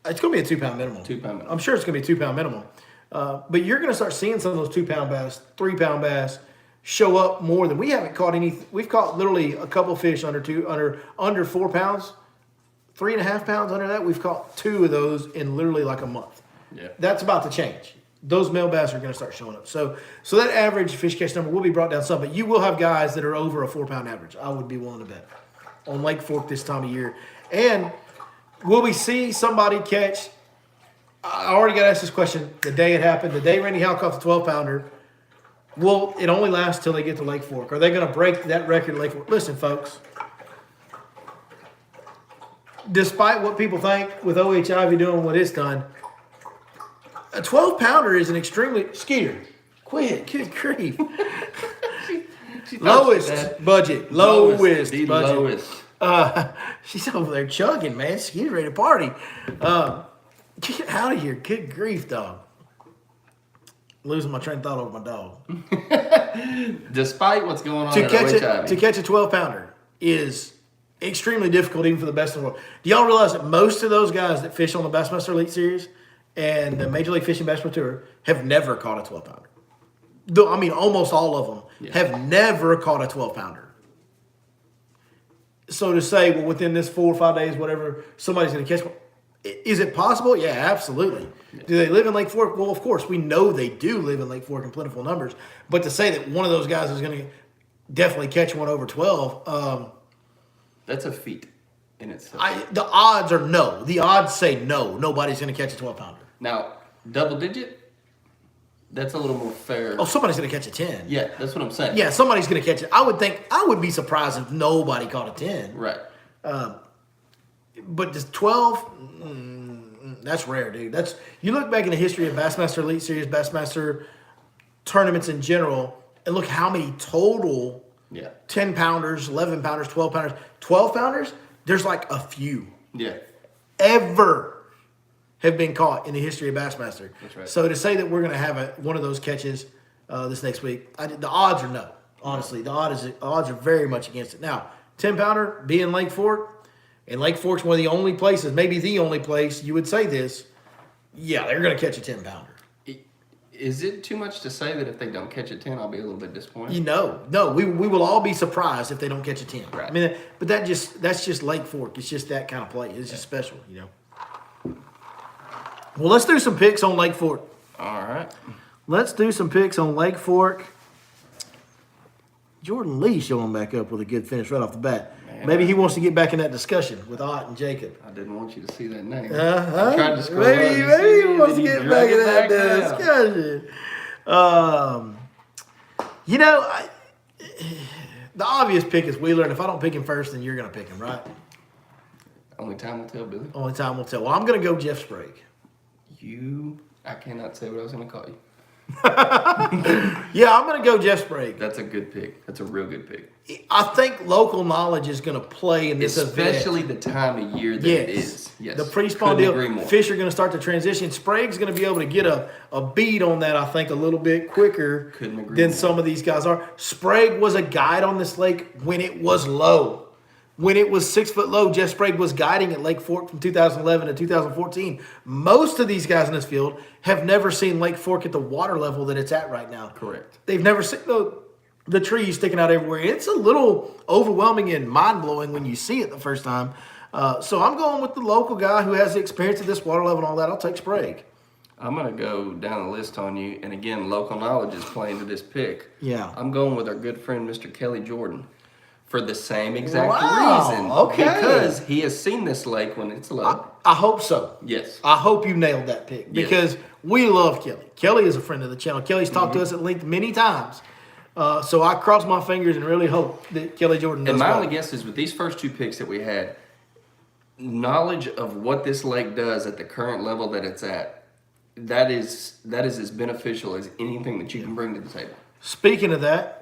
It's going to be a 2-pound minimum. 2 pound minimum. I'm sure it's going to be a 2-pound minimum. But you're going to start seeing some of those 2-pound bass, 3-pound bass show up more than we haven't caught any. We've caught literally a couple fish under 4 pounds, 3.5 pounds under that. We've caught 2 of those in literally like a month. Yeah. That's about to change. Those male bass are going to start showing up. So that average fish catch number will be brought down some, but you will have guys that are over a 4-pound average. I would be willing to bet on Lake Fork this time of year. And will we see somebody catch? I already got asked this question the day it happened, the day Randy Howe caught the 12-pounder. Well, it only lasts till they get to Lake Fork. Are they going to break that record at Lake Fork? Listen, folks. Despite what people think with OHIV doing what it's done, a 12-pounder is an extremely... Skeeter, quit. Good grief. Lowest budget. Lowest The budget. lowest. She's over there chugging, man. She's ready to party. Get out of here. Good grief, dog. Losing my train of thought over my dog. Despite what's going on To at catch OHIV. a 12-pounder is extremely difficult even for the best in the world. Do y'all realize that most of those guys that fish on the Bassmaster Elite Series and the Major League Fishing Bass Pro Tour have never caught a 12-pounder? I mean, almost all of them have never caught a 12-pounder. So to say, well, within this 4 or 5 days, whatever, somebody's going to catch one. Is it possible? Yeah, absolutely. Yeah. Do they live in Lake Fork? Well, of course, we know they do live in Lake Fork in plentiful numbers. But to say that one of those guys is going to definitely catch one over 12, that's a feat in itself. the odds are no. The odds say no. Nobody's going to catch a 12-pounder. Now, double digit, that's a little more fair. Oh, somebody's going to catch a 10. Yeah, that's what I'm saying. Yeah, somebody's going to catch it. I would be surprised if nobody caught a 10. Right. But this 12, that's rare, dude. You look back in the history of Bassmaster Elite Series, Bassmaster tournaments in general, and look how many total 10-pounders, 11-pounders, 12-pounders. 12-pounders, there's like a few. Yeah. Ever have been caught in the history of Bassmaster. That's right. So to say that we're going to have one of those catches this next week, the odds are no. Honestly, the odds are very much against it. Now, 10-pounder being Lake Fork, and Lake Fork's one of the only places, maybe the only place you would say this, yeah, they're going to catch a 10-pounder. Is it too much to say that if they don't catch a 10, I'll be a little bit disappointed? No, we will all be surprised if they don't catch a 10. Right. I mean, but that's just Lake Fork. It's just that kind of play. It's just special, you know. Well, let's do some picks on Lake Fork. All right. Let's do some picks on Lake Fork. Jordan Lee showing back up with a good finish right off the bat. Man, maybe he wants to get back in that discussion with Ott and Jacob. I didn't want you to see that name. I tried to scroll maybe he wants to get back in that discussion. the obvious pick is Wheeler, and if I don't pick him first, then you're going to pick him, right? Only time will tell, Billy. Only time will tell. Well, I'm going to go Jeff Sprague. I cannot say what I was going to call you. Yeah, I'm going to go Jeff Sprague. That's a good pick. That's a real good pick. I think local knowledge is going to play in this Especially event. the time of year that it is. Yes. The pre-spawn Couldn't agree deal. more. Fish are going to start to transition. Sprague's going to be able to get a beat on that, I think, a little bit quicker Couldn't agree than more. some of these guys are. Sprague was a guide on this lake when it was low. When it was 6 foot low, Jeff Sprague was guiding at Lake Fork from 2011 to 2014. Most of these guys in this field have never seen Lake Fork at the water level that it's at right now. Correct. They've never seen the trees sticking out everywhere. It's a little overwhelming and mind-blowing when you see it the first time. So I'm going with the local guy who has the experience at this water level and all that. I'll take Sprague. I'm going to go down the list on you. And again, local knowledge is playing to this pick. Yeah. I'm going with our good friend, Mr. Kelly Jordan. For the same exact Wow, reason. okay. Because he has seen this lake when it's low. I hope so. Yes. I hope you nailed that pick because we love Kelly. Kelly is a friend of the channel. Kelly's talked to us at length many times. So I cross my fingers and really hope that Kelly Jordan does And my well. only guess is with these first two picks that we had, knowledge of what this lake does at the current level that it's at, that is as beneficial as anything that you can bring to the table. Speaking of that,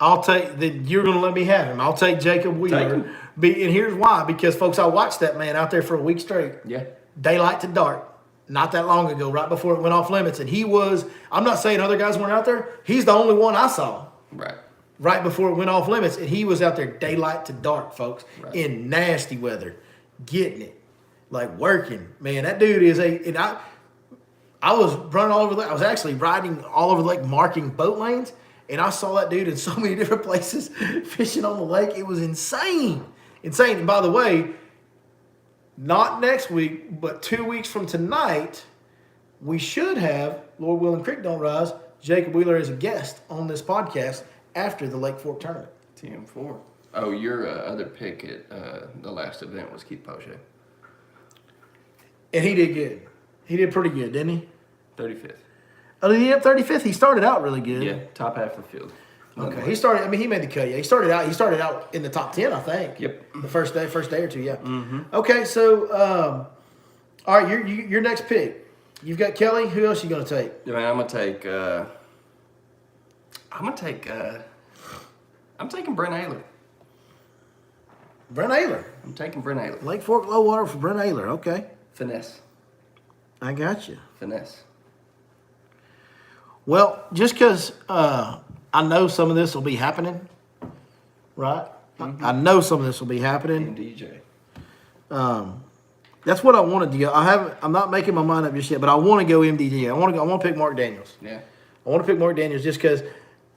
I'll take that. You're going to let me have him. I'll take Jacob Wheeler. him. And here's why: because folks, I watched that man out there for a week straight, Yeah. daylight to dark, not that long ago, right before it went off limits, and he was. I'm not saying other guys weren't out there. He's the only one I saw Right. right before it went off limits, and he was out there daylight to dark, folks, Right. in nasty weather, getting it, like working. Man, that dude is and I was running all over the. I was actually riding all over the lake, marking boat lanes. And I saw that dude in so many different places fishing on the lake. It was insane. Insane. And by the way, not next week, but 2 weeks from tonight, we should have, Lord willing, creek don't rise, Jacob Wheeler as a guest on this podcast after the Lake Fork tournament. TM4. Oh, your other pick at the last event was Keith Poche. And he did good. He did pretty good, didn't he? 35th. Oh, did he end up 35th? He started out really good. Yeah, top half of the field. Okay. He started. I mean, he made the cut. Yeah, he started out in the top 10, I think. Yep. The first day or two. Yeah. Mm-hmm. Okay. So, all right, your next pick. You've got Kelly. Who else are you gonna take? Yeah, man, I'm taking Brent Ayler. Brent Ayler. I'm taking Brent Ayler. Lake Fork low water for Brent Ayler. Okay. Finesse. I got you. Finesse. Well, just because I know some of this will be happening, right? I know some of this will be happening. And DJ. That's what I wanted to go. I'm not making my mind up just yet, but I want to go MDG. I want to pick Mark Daniels. Yeah. I want to pick Mark Daniels just because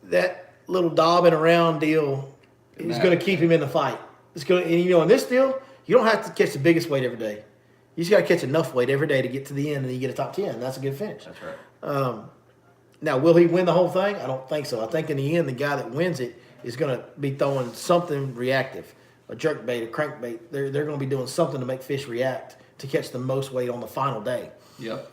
that little dobbing around deal is going to keep him in the fight. It's going to, and in this deal, you don't have to catch the biggest weight every day. You just got to catch enough weight every day to get to the end, and then you get a top 10. That's a good finish. That's right. Now, will he win the whole thing? I don't think so. I think in the end, the guy that wins it is going to be throwing something reactive, a jerkbait, a crankbait. They're going to be doing something to make fish react to catch the most weight on the final day. Yep.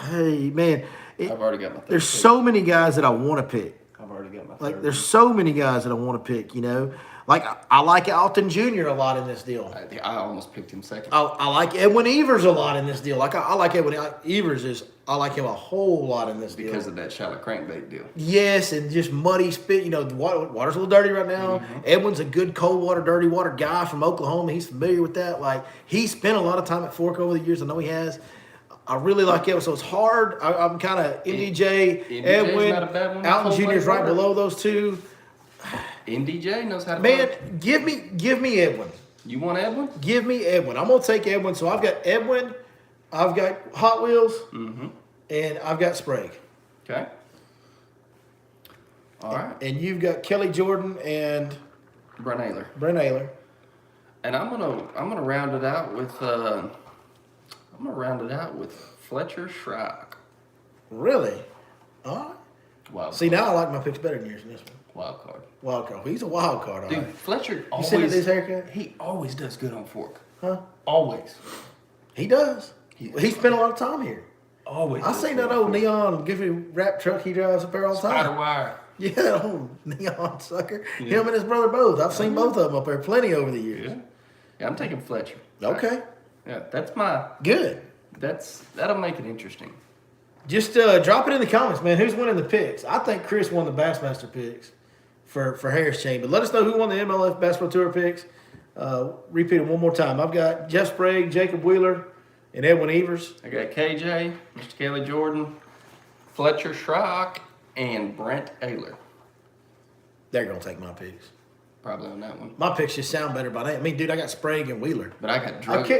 Hey, man. I've already got my third There's pick. so many guys that I want to pick. I've already got my third. Like, there's so many guys that I want to pick, you know. Like, I like Alton Jr. a lot in this deal. I almost picked him second. I like Edwin Evers a lot in this deal. Like, I like Edwin Evers. I like him a whole lot in this deal. Because of that shallow crankbait deal. Yes, and just muddy spit. You know, the water's a little dirty right now. Edwin's a good cold water, dirty water guy from Oklahoma. He's familiar with that. Like, he spent a lot of time at Fork over the years. I know he has. I really like Edwin, so it's hard. I'm kind of MDJ, Edwin, not a bad one. Alton Cold Jr. is right water. below those two. MDJ knows how to Man, fight. give me Edwin. You want Edwin? Give me Edwin. I'm gonna take Edwin. So I've got Edwin, I've got Hot Wheels, and I've got Sprague. Okay. All right. And you've got Kelly Jordan and Brent Ayler. Brent Ayler. And I'm gonna round it out with Fletcher Schrock. Really? All right. Wild See, card. now I like my picks better than yours in this one. Wild card. Wild card. He's a wild card, all Dude, right. Fletcher always. You see his haircut? He always does good on fork. Huh? Always. He does. He spent a lot of time here. Always. I does seen good that on old fork. neon goofy wrap truck he drives up there all the Spider time. wire. Yeah, that old neon sucker. Yeah. Him and his brother both. I've seen both of them up there plenty over the years. Yeah, I'm taking Fletcher. Okay. Yeah, that's my good. That'll make it interesting. Just drop it in the comments, man. Who's winning the picks? I think Chris won the Bassmaster picks for Harris Chain. But let us know who won the MLF Bass Pro Tour picks. Repeat it one more time. I've got Jeff Sprague, Jacob Wheeler, and Edwin Evers. I got KJ, Mr. Kelly Jordan, Fletcher Schrock, and Brent Ayler. They're going to take my picks. Probably on that one. My picks just sound better by name. I mean, dude, I got Sprague and Wheeler. But I got drugged.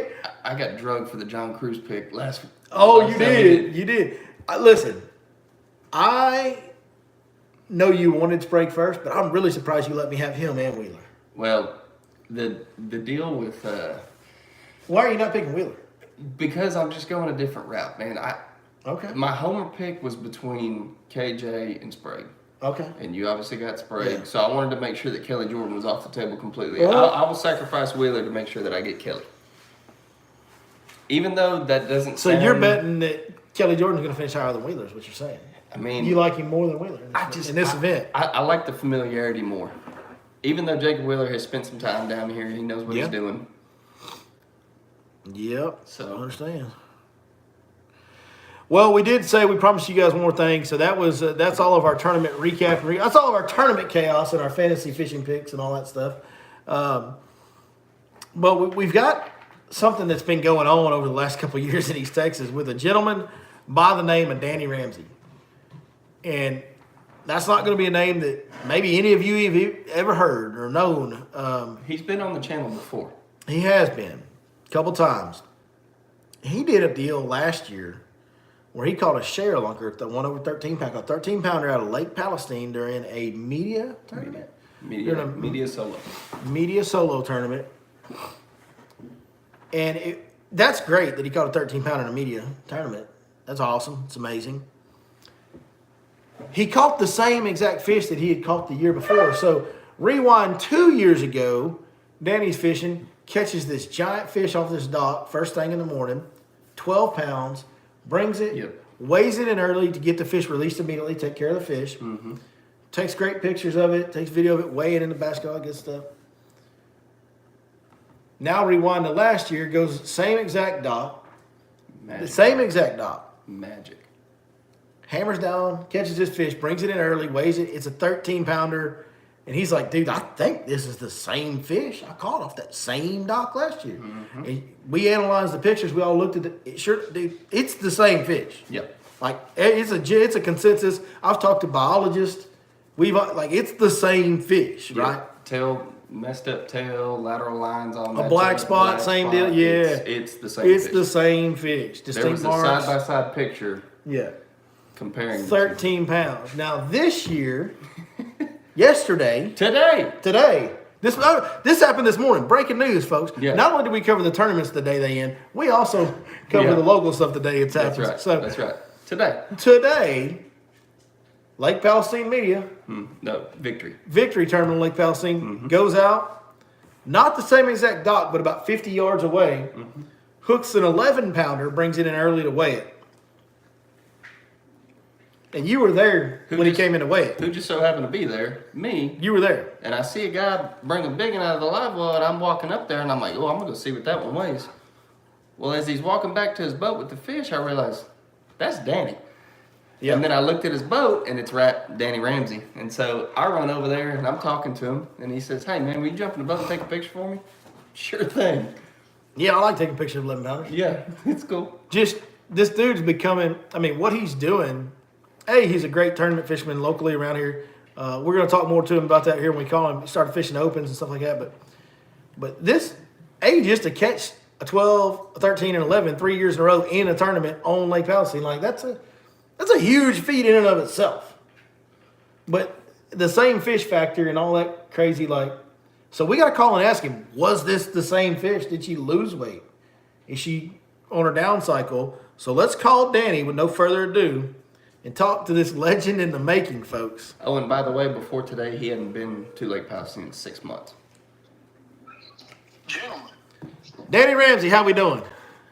I got drugged for the John Cruz pick last week. Oh, you did. You did. Listen, I know you wanted Sprague first, but I'm really surprised you let me have him and Wheeler. Well, the deal with why are you not picking Wheeler? Because I'm just going a different route, man. Okay. My homer pick was between KJ and Sprague. Okay. And you obviously got Sprague, so I wanted to make sure that Kelly Jordan was off the table completely. Well, I will sacrifice Wheeler to make sure that I get Kelly. Even though that doesn't So you're betting that Kelly Jordan's going to finish higher than Wheeler is what you're saying. I mean, you like him more than Wheeler in this event. I like the familiarity more. Even though Jacob Wheeler has spent some time down here, he knows what he's doing. Yep. So I understand. Well, we did say we promised you guys one more thing. So that's all of our tournament recap. That's all of our tournament chaos and our fantasy fishing picks and all that stuff. But we've got something that's been going on over the last couple of years in East Texas with a gentleman by the name of Danny Ramsey. And that's not going to be a name that maybe any of you have ever heard or known. He's been on the channel before. He has been a couple times. He did a deal last year where he caught a share lunker at the 1 over 13 pound, a 13 pounder out of Lake Palestine during a media tournament. Media solo. Media solo tournament. And that's great that he caught a 13 pounder in a media tournament. That's awesome. It's amazing. He caught the same exact fish that he had caught the year before. So rewind 2 years ago, Danny's fishing, catches this giant fish off this dock first thing in the morning, 12 pounds, brings it, weighs it in early to get the fish released immediately, take care of the fish. Mm-hmm. Takes great pictures of it, takes video of it, weigh it in the basket, all that good stuff. Now rewind to last year, goes same exact dock. Magic. The same exact dock. Magic. Hammers down, catches this fish, brings it in early, weighs it. It's a 13 pounder. And he's like, dude, I think this is the same fish I caught off that same dock last year. Mm-hmm. And we analyzed the pictures. We all looked at it. Sure, dude, it's the same fish. Yep. Like it's a consensus. I've talked to biologists. It's the same fish, right? Tail, messed up tail, lateral lines on a black spot, same deal. Yeah, it's the same. It's fish. The same fish. Distinct there was a marks. side by side picture. Yeah. Comparing 13 pounds. Now this year. Yesterday. Today. This happened this morning. Breaking news, folks. Yeah. Not only did we cover the tournaments the day they end, we also cover the local stuff the day it's happening. That's right. That's right. Today, Lake Palestine Media. Victory Terminal, Lake Palestine, goes out. Not the same exact dock, but about 50 yards away. Mm-hmm. Hooks an 11 pounder, brings it in early to weigh it. And you were there when he came in to weigh it. Who just so happened to be there? Me. You were there. And I see a guy bring a big one out of the live well, and I'm walking up there, and I'm like, oh, I'm going to go see what that one weighs. Well, as he's walking back to his boat with the fish, I realized, that's Danny. Yep. And then I looked at his boat, and it's Danny Ramsey. And so I run over there, and I'm talking to him, and he says, hey, man, will you jump in the boat and take a picture for me? Sure thing. Yeah, I like taking pictures of 11 pounders. Yeah, it's cool. Just, this dude's becoming, what he's doing... he's a great tournament fisherman locally around here. We're going to talk more to him about that here when we call him. He started fishing opens and stuff like that. But this, just to catch a 12, a 13, and 11 3 years in a row in a tournament on Lake Palestine, that's a huge feat in and of itself. But the same fish factor and all that crazy, so we got to call and ask him, was this the same fish? Did she lose weight? Is she on her down cycle? So let's call Danny with no further ado and talk to this legend in the making, folks. Oh, and by the way, before today, he hadn't been to Lake Palestine in 6 months. Gentlemen. Danny Ramsey, how we doing?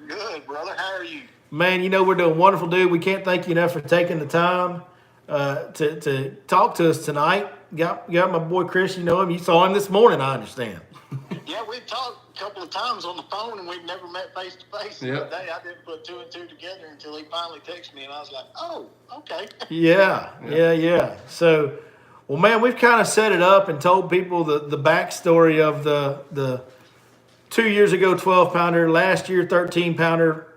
Good, brother. How are you? Man, we're doing wonderful, dude. We can't thank you enough for taking the time. to talk to us tonight. Got my boy Chris. You know him. You saw him this morning, I understand. Yeah, we've talked a couple of times on the phone, and we've never met face to face. Yep. Today, I didn't put two and two together until he finally texted me, and I was like, "Oh, okay." Yeah. So, well, man, we've kind of set it up and told people the backstory of the 2 years ago 12-pounder, last year 13-pounder,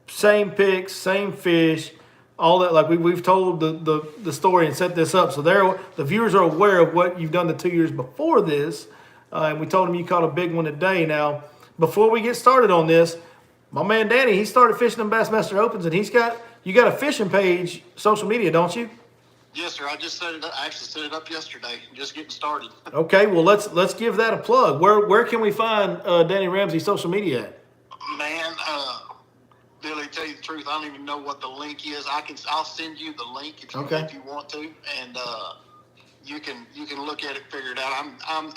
same picks, same fish, all that. Like we've told the story and set this up, so the viewers are aware of what you've done the 2 years before this. And we told him you caught a big one today. Now, before we get started on this, my man Danny, he started fishing them Bassmaster Opens, and you got a fishing page, social media, don't you? Yes, sir. I just set it up. I actually set it up yesterday. Just getting started. Okay, well let's give that a plug. Where can we find Danny Ramsey social media at? Man, Billy, to tell you the truth, I don't even know what the link is. I'll send you the link if you want to, and you can look at it, figure it out. I'm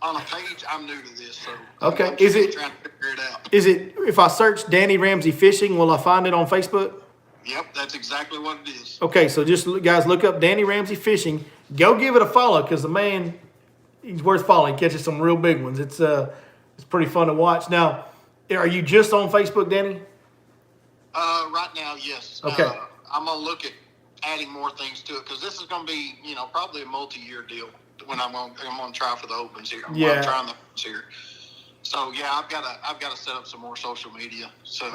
on a page. I'm new to this, so okay. I'm just trying to figure it out. Is it if I search Danny Ramsey Fishing, will I find it on Facebook? Yep, that's exactly what it is. Okay, so just guys look up Danny Ramsey Fishing. Go give it a follow because the man, he's worth following. He catches some real big ones. It's pretty fun to watch. Now, are you just on Facebook, Danny? Right now, yes. Okay. I'm gonna look at adding more things to it because this is gonna be, probably a multi-year deal when I'm gonna try for the Opens here. Yeah. I'm trying the Opens here. So yeah, I've got to set up some more social media. So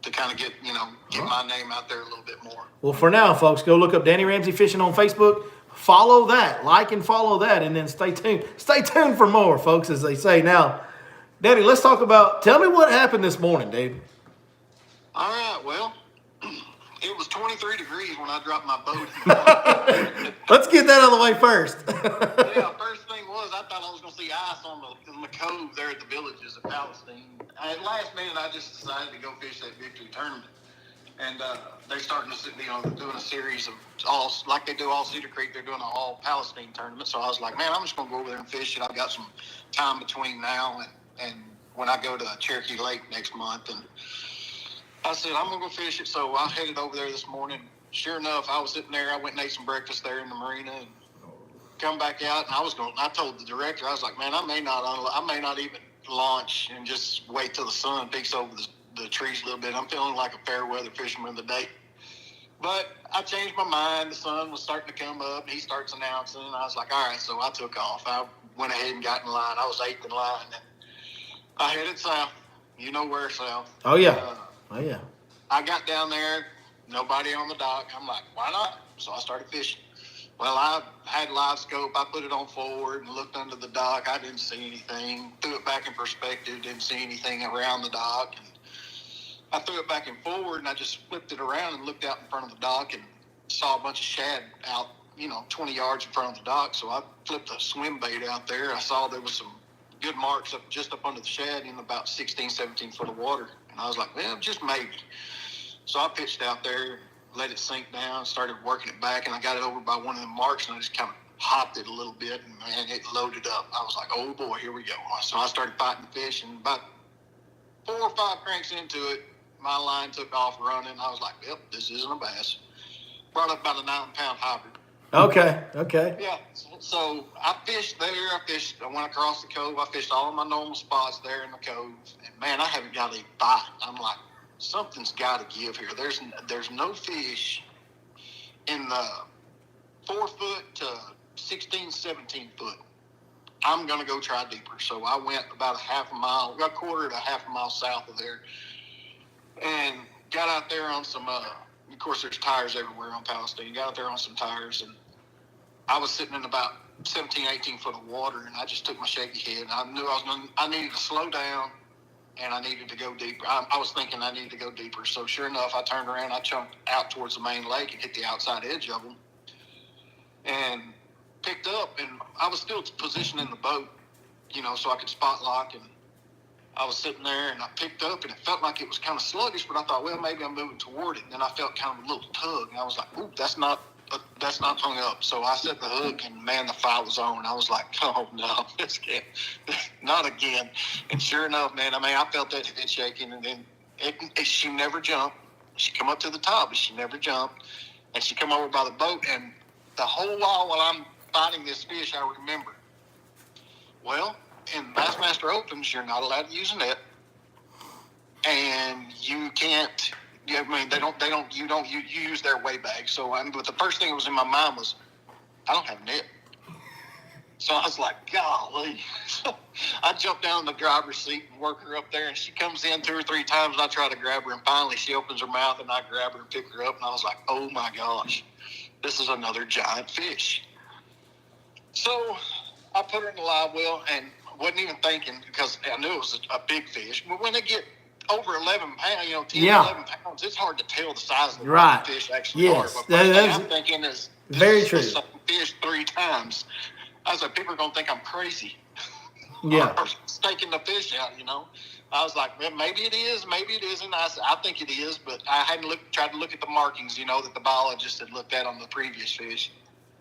to kind of get my name out there a little bit more. Well, for now, folks, go look up Danny Ramsey Fishing on Facebook. Follow that, like and follow that, and then stay tuned. Stay tuned for more, folks, as they say. Now, Danny, let's talk about. Tell me what happened this morning, dude. All right. Well, it was 23 degrees when I dropped my boat. Let's get that out of the way first. Yeah, first thing was I thought I was going to see ice on the cove there at the villages of Palestine. At last minute, I just decided to go fish that victory tournament. And they're starting to, doing a series of all, like they do all Cedar Creek, they're doing an all Palestine tournament. So I was like, man, I'm just going to go over there and fish it. I've got some time between now and when I go to Cherokee Lake next month. And I said, I'm going to go fish it. So I headed over there this morning. Sure enough, I was sitting there. I went and ate some breakfast there in the marina and come back out. And I told the director, I was like, man, I may not even launch and just wait till the sun peeks over the trees a little bit. I'm feeling like a fair weather fisherman today. But I changed my mind. The sun was starting to come up and he starts announcing. And I was like, all right. So I took off. I went ahead and got in line. I was 8th in line. And I headed south. You know where south. Oh, yeah. I got down there, nobody on the dock. I'm like, why not? So I started fishing. Well, I had live scope. I put it on forward and looked under the dock. I didn't see anything. Threw it back in perspective. Didn't see anything around the dock. And I threw it back in forward, and I just flipped it around and looked out in front of the dock and saw a bunch of shad out, 20 yards in front of the dock. So I flipped a swim bait out there. I saw there was some good marks just up under the shad in about 16, 17 foot of water. And I was like, well, just maybe. So I pitched out there, let it sink down, started working it back, and I got it over by one of the marks, and I just kind of hopped it a little bit, and man, it loaded up. I was like, oh boy, here we go. So I started fighting the fish, and about 4 or 5 cranks into it, my line took off running. I was like, yep, this isn't a bass. Brought up about a 9-pound hybrid. Okay. Yeah, so I fished there. I went across the cove. I fished all of my normal spots there in the cove, and man, I haven't got a bite. I'm like, something's got to give here. There's no fish in the 4 foot to 16, 17 foot. I'm going to go try deeper. So I went about a quarter to half a mile south of there and got out there on some, of course, there's tires everywhere on Palestine. Got out there on some tires, and I was sitting in about 17, 18 foot of water, and I just took my shaky head. And I knew I needed to slow down, and I needed to go deeper. I was thinking I needed to go deeper. So sure enough, I turned around, I chunked out towards the main lake and hit the outside edge of them and picked up. And I was still positioning the boat, so I could spot lock. And I was sitting there, and I picked up, and it felt like it was kind of sluggish, but I thought, well, maybe I'm moving toward it. And then I felt kind of a little tug, and I was like, ooh, that's not hung up. So I set the hook, and man, the fight was on. I was like, oh no, this can't, not again. And sure enough, man, I felt that head shaking, and then she never jumped. She come up to the top, but she never jumped. And she come over by the boat, and the whole while I'm fighting this fish, I remember, well, in Bassmaster Opens, you're not allowed to use a net, and you can't. I mean, you use their weigh bag. So, but the first thing that was in my mind was, I don't have a net. So I was like, golly. So I jumped down in the driver's seat and work her up there, and she comes in 2 or 3 times, and I try to grab her, and finally she opens her mouth, and I grab her and pick her up, and I was like, oh my gosh, this is another giant fish. So I put her in the live well and wasn't even thinking, because I knew it was a big fish. But when they get over 11 pounds, 10, 11 pounds, it's hard to tell the size of the fish actually are. But first thing I'm thinking is, very true. The same fish 3 times. I was like, people are going to think I'm crazy. Yeah. Or staking the fish out, I was like, well, maybe it is, maybe it isn't. I said, I think it is, but I hadn't tried to look at the markings, that the biologist had looked at on the previous fish.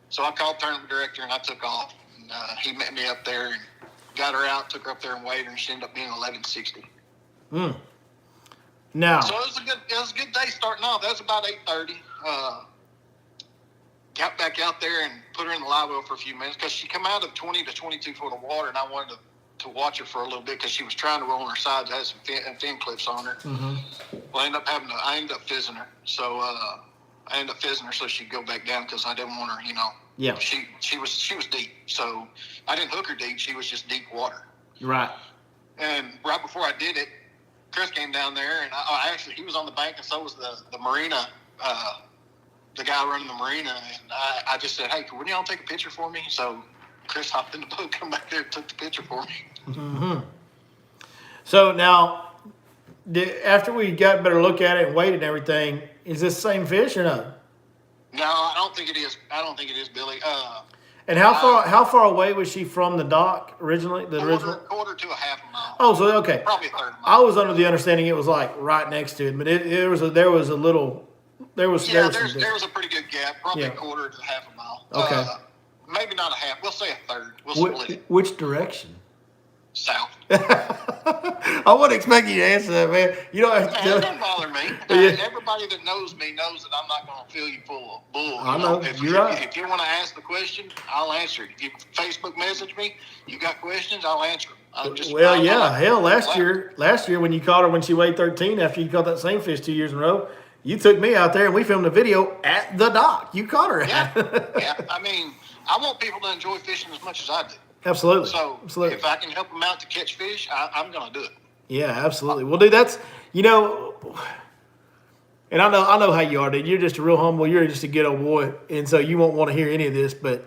So I called tournament director, and I took off. And, he met me up there and got her out, took her up there and weighed her, and she ended up being 1160. Now. So it was a good day starting off. That was about 8:30. Got back out there and put her in the live well for a few minutes, because she come out of 20 to 22 foot of water, and I wanted to watch her for a little bit, because she was trying to roll on her sides. I had some fin clips on her. Mm-hmm. Well, I ended up fizzing her. So I ended up fizzing her so she'd go back down, because I didn't want her, Yeah. She was deep. So I didn't hook her deep. She was just deep water. Right. And right before I did it, Chris came down there, and he was on the bank, and so was the marina, the guy running the marina, and I just said, hey, wouldn't y'all take a picture for me? So Chris hopped in the boat, come back there, and took the picture for me. Mm-hmm. So now, after we got a better look at it and weighed and everything, is this the same fish or no? No, I don't think it is. Billy. And how far away was she from the dock originally? Quarter to a half a mile. Oh, so okay. Probably a third of a mile. I was under the understanding it was like right next to it, but there was a pretty good gap, probably a quarter to half a mile. Okay. Maybe not a half. We'll say a third. We'll split it. Which direction? South. I wasn't expecting you to answer that, man. You don't have to. It doesn't bother me. Everybody that knows me knows that I'm not going to fill you full of bull. I know. You're right. If you want to ask the question, I'll answer it. If you Facebook message me, you got questions, I'll answer them. Last year when you caught her when she weighed 13, after you caught that same fish 2 years in a row, you took me out there and we filmed a video at the dock. You caught her at. Yeah. I mean, I want people to enjoy fishing as much as I do. Absolutely. So if I can help them out to catch fish, I'm going to do it. Yeah, absolutely. Well, dude, that's, and I know how you are, dude. You're just a real humble. You're just a good old boy. And so you won't want to hear any of this, but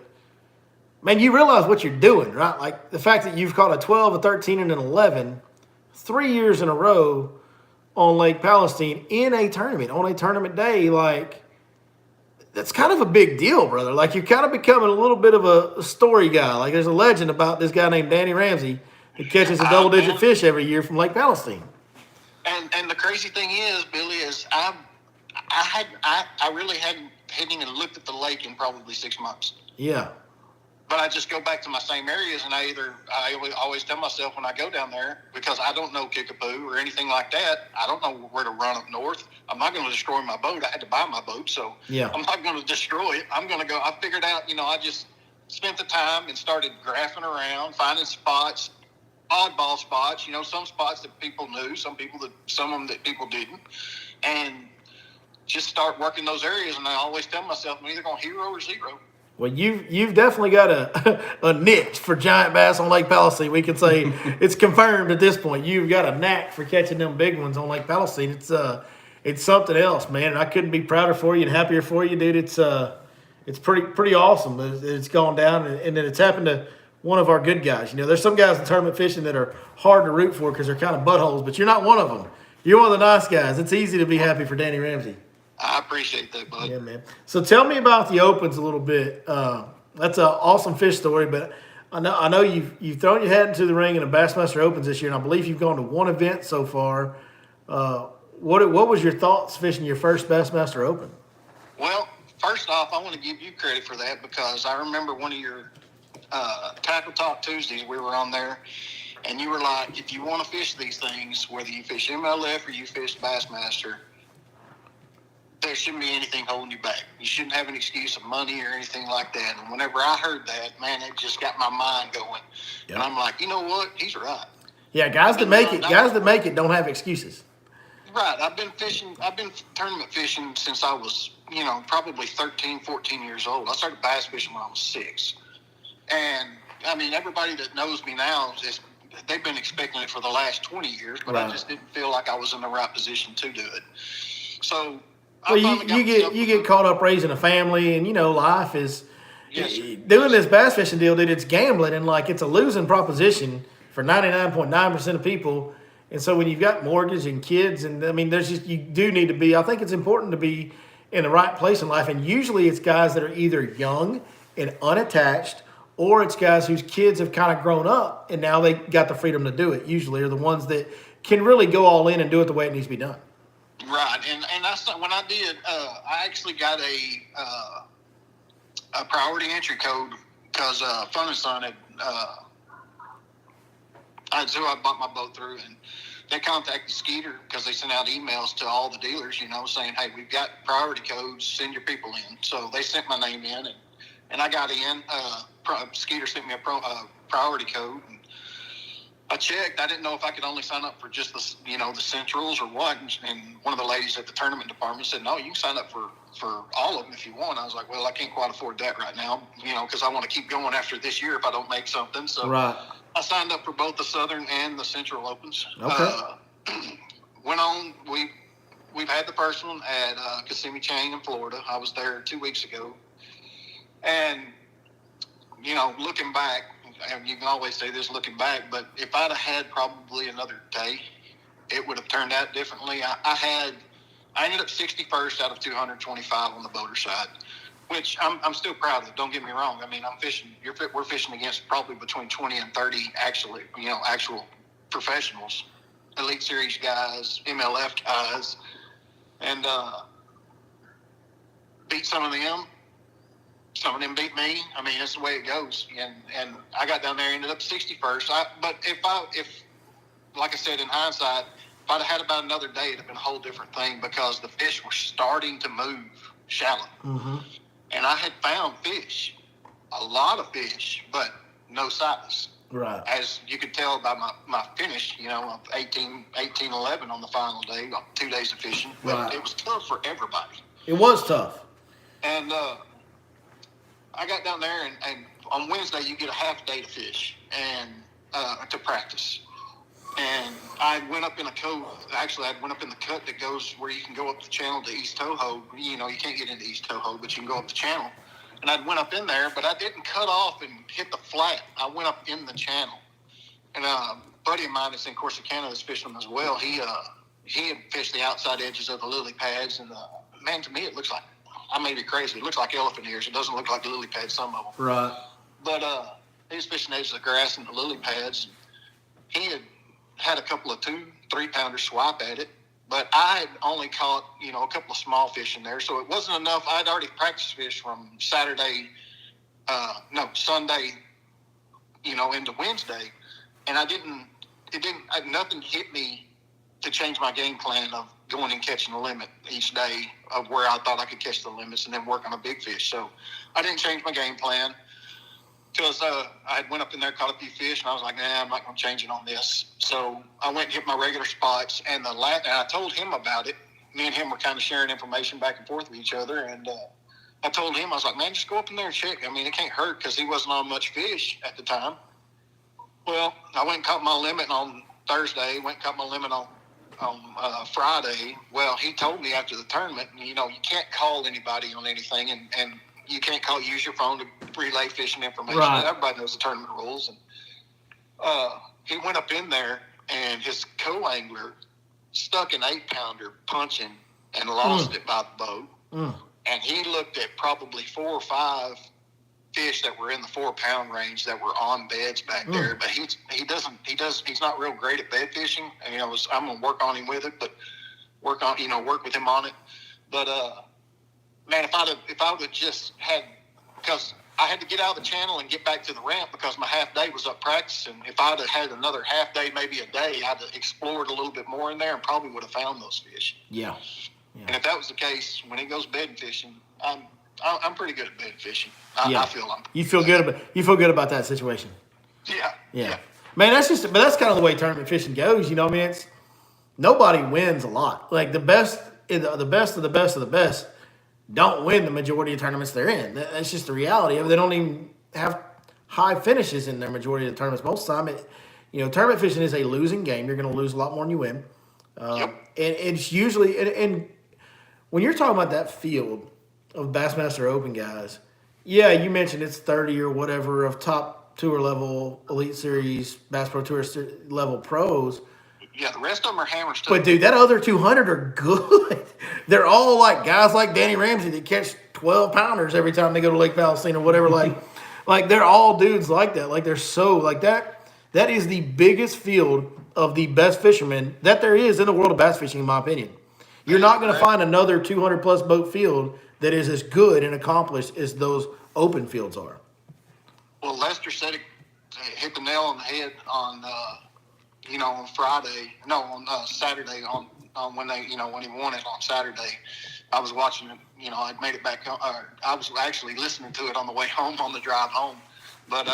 man, you realize what you're doing, right? Like the fact that you've caught a 12, a 13, and an 11 3 years in a row on Lake Palestine in a tournament, on a tournament day, like that's kind of a big deal, brother. Like you're kind of becoming a little bit of a story guy. Like there's a legend about this guy named Danny Ramsey who catches a double-digit fish every year from Lake Palestine. And the crazy thing is, Billy, is I really hadn't even looked at the lake in probably 6 months. Yeah. But I just go back to my same areas, and I always tell myself when I go down there, because I don't know Kickapoo or anything like that, I don't know where to run up north. I'm not going to destroy my boat. I had to buy my boat, so I'm not going to destroy it. I'm going to go. I figured out, I just spent the time and started graphing around, finding spots, oddball spots. Some spots that people knew, some of them that people didn't, and just start working those areas. And I always tell myself, I'm either going to hero or zero. Well, you've definitely got a niche for giant bass on Lake Palestine. We can say it's confirmed at this point. You've got a knack for catching them big ones on Lake Palestine. It's something else, man. And I couldn't be prouder for you and happier for you, dude. It's pretty awesome. It's gone down, and then it's happened to one of our good guys. There's some guys in tournament fishing that are hard to root for because they're kind of buttholes, but you're not one of them. You're one of the nice guys. It's easy to be happy for Danny Ramsey. I appreciate that, bud. Yeah, man. So tell me about the Opens a little bit. That's an awesome fish story, but I know you've thrown your hat into the ring in a Bassmaster Opens this year, and I believe you've gone to one event so far. What was your thoughts fishing your first Bassmaster Open? Well, first off, I want to give you credit for that, because I remember one of your Tackle Talk Tuesdays, we were on there, and you were like, if you want to fish these things, whether you fish MLF or you fish Bassmaster, there shouldn't be anything holding you back. You shouldn't have an excuse of money or anything like that. And whenever I heard that, man, it just got my mind going. Yep. And I'm like, you know what? He's right. Yeah, guys that make it don't have excuses. Right. I've been tournament fishing since I was, probably 13, 14 years old. I started bass fishing when I was 6. And, I mean, everybody that knows me now, they've been expecting it for the last 20 years, but right. I just didn't feel like I was in the right position to do it. So, well, you get caught up raising a family, and, life is doing this bass fishing deal, dude, it's gambling, and, it's a losing proposition for 99.9% of people. And so when you've got mortgage and kids, and I mean, you do need to be, I think it's important to be in the right place in life. And usually it's guys that are either young and unattached, or it's guys whose kids have kind of grown up and now they got the freedom to do it. Usually are the ones that can really go all in and do it the way it needs to be done. Right. And that's when I did, I actually got a priority entry code because Fun and Son had, that's who I bought my boat through, and they contacted Skeeter because they sent out emails to all the dealers, saying, hey, we've got priority codes, send your people in. So they sent my name in, and I got in. Skeeter sent me a priority code, and I checked. I didn't know if I could only sign up for just the Centrals or what, and one of the ladies at the tournament department said, no, you can sign up for all of them if you want. I was like, well, I can't quite afford that right now, because I want to keep going after this year if I don't make something. So right. I signed up for both the Southern and the Central Opens. Okay. Went on. We've had the first one at Kissimmee Chain in Florida. I was there 2 weeks ago. And, looking back, and you can always say this looking back, but if I'd have had probably another day, it would have turned out differently. I ended up 61st out of 225 on the boater side, which I'm still proud of. Don't get me wrong. I mean, I'm fishing. We're fishing against probably between 20 and 30 actually, actual professionals, Elite Series guys, MLF guys, and beat some of them. Some of them beat me. I mean, that's the way it goes. And I got down there, ended up 61st. But if like I said, in hindsight, if I'd have had about another day, it'd have been a whole different thing because the fish were starting to move shallow. Mm-hmm. And I had found fish, a lot of fish, but no size. Right. As you could tell by my finish, of 18-11 on the final day, 2 days of fishing. But right. It was tough for everybody. It was tough. And I got down there, and on Wednesday you get a half day to fish and to practice. And I went up in a cove. Actually, I went up in the cut that goes where you can go up the channel to East Toho. You can't get into East Toho, but you can go up the channel. And I went up in there, but I didn't cut off and hit the flat. I went up in the channel. And a buddy of mine that's in Corsicana that's fishing them as well, he had fished the outside edges of the lily pads. And, man, to me, it looks like, I may be crazy, it looks like elephant ears. It doesn't look like the lily pads, some of them. Right. But he was fishing the edges of the grass and the lily pads. He had a couple of 2-3 pounders swipe at it, but I had only caught a couple of small fish in there, so it wasn't enough. I'd already practiced fish from Sunday into Wednesday, and nothing hit me to change my game plan of going and catching the limit each day of where I thought I could catch the limits and then work on a big fish. So I didn't change my game plan. Because I went up in there, caught a few fish, and I was like, I'm not going to change it on this. So I went and hit my regular spots, and I told him about it. Me and him were kind of sharing information back and forth with each other, and I told him, I was like, man, just go up in there and check. I mean, it can't hurt because he wasn't on much fish at the time. Well, I went and caught my limit on Thursday, went and caught my limit on Friday. Well, he told me after the tournament, you can't call anybody on anything, and you can't use your phone to relay fishing information. Right. Everybody knows the tournament rules. And he went up in there, and his co-angler stuck an 8-pounder punching and lost it by the boat. And he looked at probably 4 or 5 fish that were in the 4-pound range that were on beds back there. But he's not real great at bed fishing. And, I'm going to work on him with it, but work with him on it. But, man, if I would have just had, because I had to get out of the channel and get back to the ramp because my half day was up practicing. If I'd have had another half day, maybe a day, I'd have explored a little bit more in there and probably would have found those fish. Yeah. Yeah. And if that was the case, when he goes bed fishing, I'm pretty good at bed fishing. I feel I'm. You feel good about that situation. Yeah. Man, that's kind of the way tournament fishing goes. You know, I mean, it's nobody wins a lot. Like the best of the best of the best of the best don't win the majority of tournaments they're in. That's just the reality of it. They don't even have high finishes in their majority of the tournaments. Most of the time, tournament fishing is a losing game. You're going to lose a lot more than you win. And it's usually and when you're talking about that field of Bassmaster Open guys, yeah, you mentioned it's 30 or whatever of top tour level, Elite Series, Bass Pro Tour level pros. Yeah, the rest of them are hammers too. But dude, that other 200 are good. They're all like guys like Danny Ramsey that catch 12 pounders every time they go to Lake Palestine or whatever. Like they're all dudes like that. Like they're so like that. That is the biggest field of the best fishermen that there is in the world of bass fishing, in my opinion. You're not going to find another 200 plus boat field that is as good and accomplished as those open fields are. Well, Lester said it hit the nail on the head on on Friday. No, on Saturday. On when he won it on Saturday. I was watching it. I'd made it back home. I was actually listening to it on the way home, on the drive home. But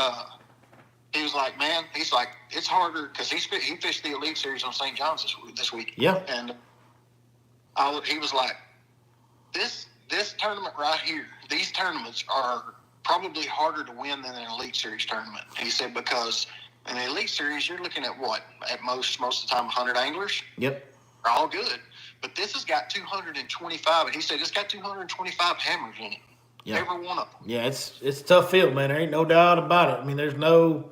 he was like, man, he's like, it's harder because he fished the Elite Series on St. John's this week. Yeah. And he was like, this tournament right here, these tournaments are probably harder to win than an Elite Series tournament. He said, because in the Elite Series, you're looking at what? At most of the time, 100 anglers. Yep. They're all good. But this has got 225, and he said it's got 225 hammers in it. Yeah. Every one of them. Yeah, it's a tough field, man. There ain't no doubt about it. I mean, there's no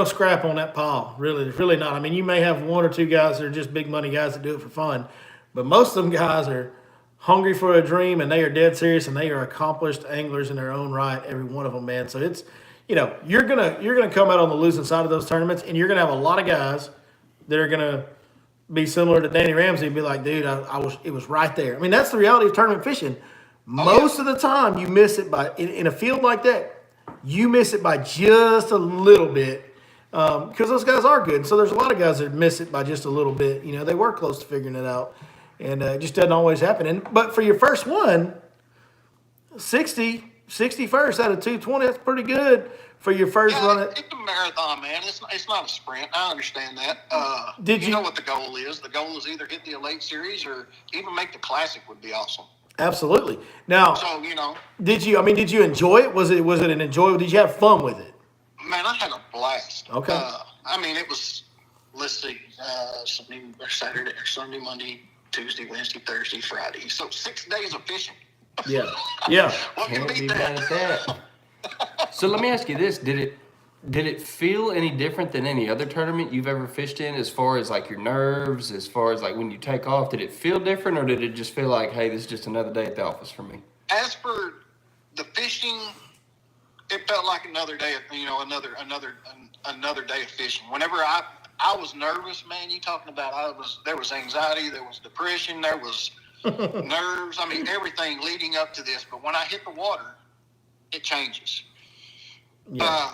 scrap on that pile. Really, there's really not. I mean, you may have one or two guys that are just big money guys that do it for fun, but most of them guys are hungry for a dream, and they are dead serious, and they are accomplished anglers in their own right, every one of them, man. So it's, you're gonna come out on the losing side of those tournaments, and you're gonna have a lot of guys that are gonna be similar to Danny Ramsey and be like, dude, it was right there. I mean, that's the reality of tournament fishing. Most of the time, you miss it by in a field like that. You miss it by just a little bit because those guys are good. So there's a lot of guys that miss it by just a little bit. They were close to figuring it out, and it just doesn't always happen. But for your first one, 61st out of 220, that's pretty good for your first run. It's a marathon, man. It's not a sprint. I understand that. Did you know what the goal is? The goal is either hit the Elite Series or even make the Classic would be awesome. Absolutely. Now, so did you enjoy it? Was it an enjoyable? Did you have fun with it? Man, I had a blast. Okay. It was. Let's see, Sunday, Monday, Tuesday, Wednesday, Thursday, Friday. So 6 days of fishing. Yeah. What can beat that? So let me ask you this: Did it feel any different than any other tournament you've ever fished in, as far as like your nerves, as far as like when you take off? Did it feel different, or did it just feel like, hey, this is just another day at the office for me? As for the fishing, it felt like another day. Another day of fishing. Whenever I was nervous, man. You talking about there was anxiety, there was depression, there was nerves. I mean, everything leading up to this. But when I hit the water, it changes. Yeah.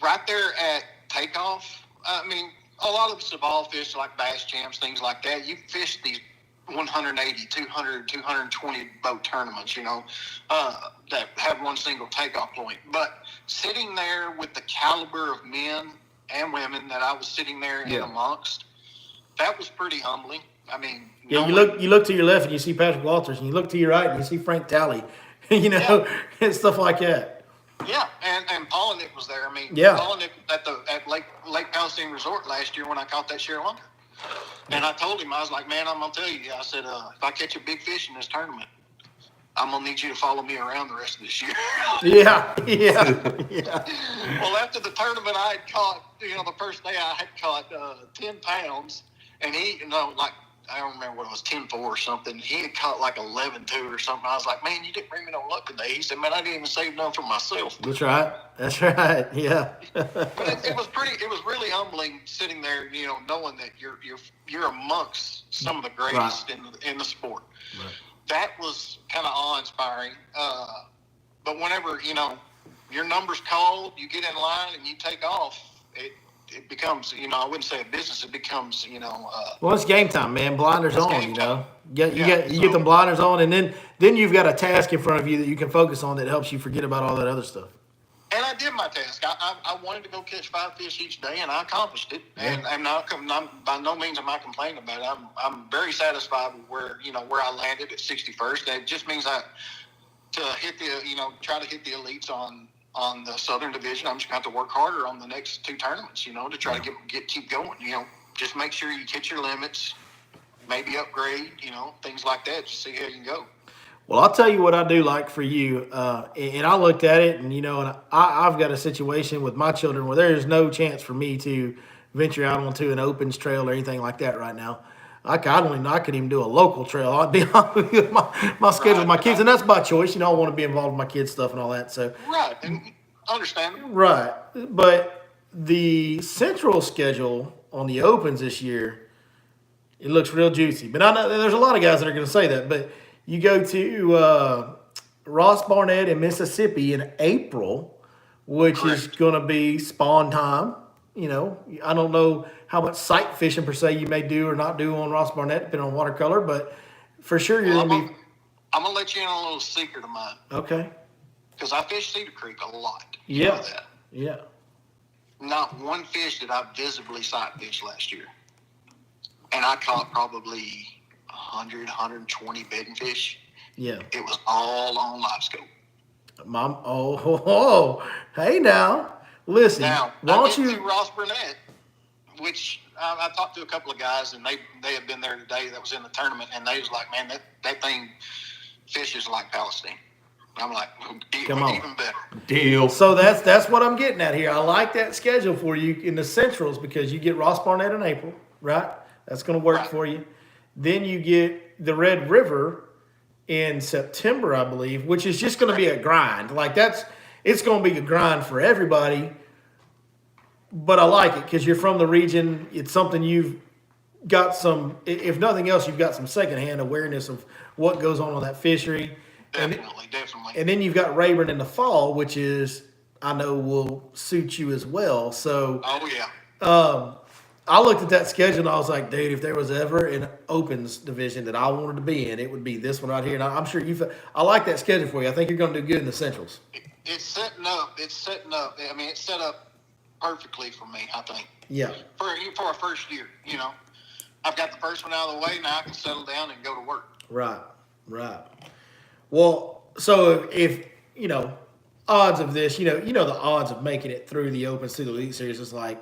Right there at takeoff, I mean, a lot of us have all fished like bass champs, things like that. You fish these 180, 200, 220 boat tournaments, that have one single takeoff point. But sitting there with the caliber of men and women that I was sitting there in amongst, that was pretty humbling. I mean, you look to your left and you see Patrick Walters, and you look to your right and you see Frank Talley, and stuff like that. Yeah, and Paul and Nick was there. I mean, Paul and Nick at Lake Palestine Resort last year when I caught that shearlunker. And I told him, I was like, man, I'm gonna tell you, I said, if I catch a big fish in this tournament, I'm gonna need you to follow me around the rest of this year. Yeah. Well, after the tournament, I had caught, the first day I had caught 10 pounds, and he, I don't remember what it was, 10-4 or something. He had caught like 11-2 or something. I was like, man, you didn't bring me no luck today. He said, man, I didn't even save none for myself. That's right. Yeah. But it was really humbling sitting there, knowing that you're amongst some of the greatest in the sport. Right. That was kind of awe-inspiring. But whenever, your number's called, you get in line and you take off, it becomes becomes, I wouldn't say a business. It becomes, Well, it's game time, man. Blinders It's on, game time. You get the blinders on, and then you've got a task in front of you that you can focus on that helps you forget about all that other stuff. And I did my task. I wanted to go catch 5 fish each day, and I accomplished it. And by no means am I complaining about it. I'm very satisfied with where I landed at 61st. That just means try to hit the elites on the Southern Division. I'm just going to have to work harder on the next 2 tournaments, to try to keep going. Just make sure you hit your limits, maybe upgrade, things like that. Just see how you can go. Well, I'll tell you what I do like for you, and I looked at it, and I've got a situation with my children where there is no chance for me to venture out onto an opens trail or anything like that right now. I could even do a local trail. I'd be honest with you, my schedule with my kids, and that's by choice. I want to be involved in my kids' stuff and all that. So right, and understand. Right, but the central schedule on the opens this year, it looks real juicy. But I know there's a lot of guys that are going to say that, but. You go to Ross Barnett in Mississippi in April, which Correct. is going to be spawn time. I don't know how much sight fishing per se you may do or not do on Ross Barnett, depending on watercolor, but for sure you're going to be. I'm going to let you in on a little secret of mine. Okay. Because I fish Cedar Creek a lot. Yeah. You know that. Yeah. Not one fish did I visibly sight fish last year. And I caught probably 100, 120 bedding fish. Yeah. It was all on live scope. Hey now. Listen. Now, why I don't went you. to Ross Burnett, which I talked to a couple of guys, and they had been there today that was in the tournament, and they was like, man, that thing fishes like Palestine. I'm like, Come on. even better. Deal. So that's what I'm getting at here. I like that schedule for you in the Centrals because you get Ross Barnett in April, right? That's going to work Right. for you. Then you get the Red River in September, I believe, which is just going to be a grind. It's going to be a grind for everybody. But I like it because you're from the region. It's something you've got some, if nothing else, you've got some secondhand awareness of what goes on that fishery. Definitely. And then you've got Rayburn in the fall, which is, I know, will suit you as well. So, Oh, yeah. I looked at that schedule and I was like, dude, if there was ever an opens division that I wanted to be in, it would be this one right here. And I'm sure I like that schedule for you. I think you're going to do good in the Centrals. It's setting up. I mean, it's set up perfectly for me, I think. Yeah. For a first year, I've got the first one out of the way. Now I can settle down and go to work. Right. Well, so if, odds of this, the odds of making it through the opens to the Elite Series is like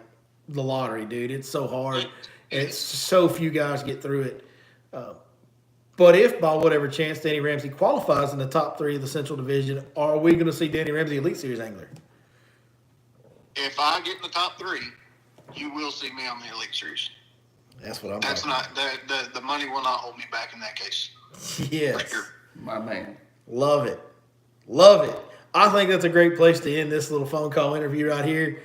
the lottery, dude. It's so hard. It's so few guys get through it. But if by whatever chance Danny Ramsey qualifies in the top 3 of the Central Division, are we going to see Danny Ramsey Elite Series angler? If I get in the top 3, you will see me on the Elite Series. That's what I'm That's talking not the money will not hold me back in that case. Yes. For sure. My man. Love it. I think that's a great place to end this little phone call interview right here.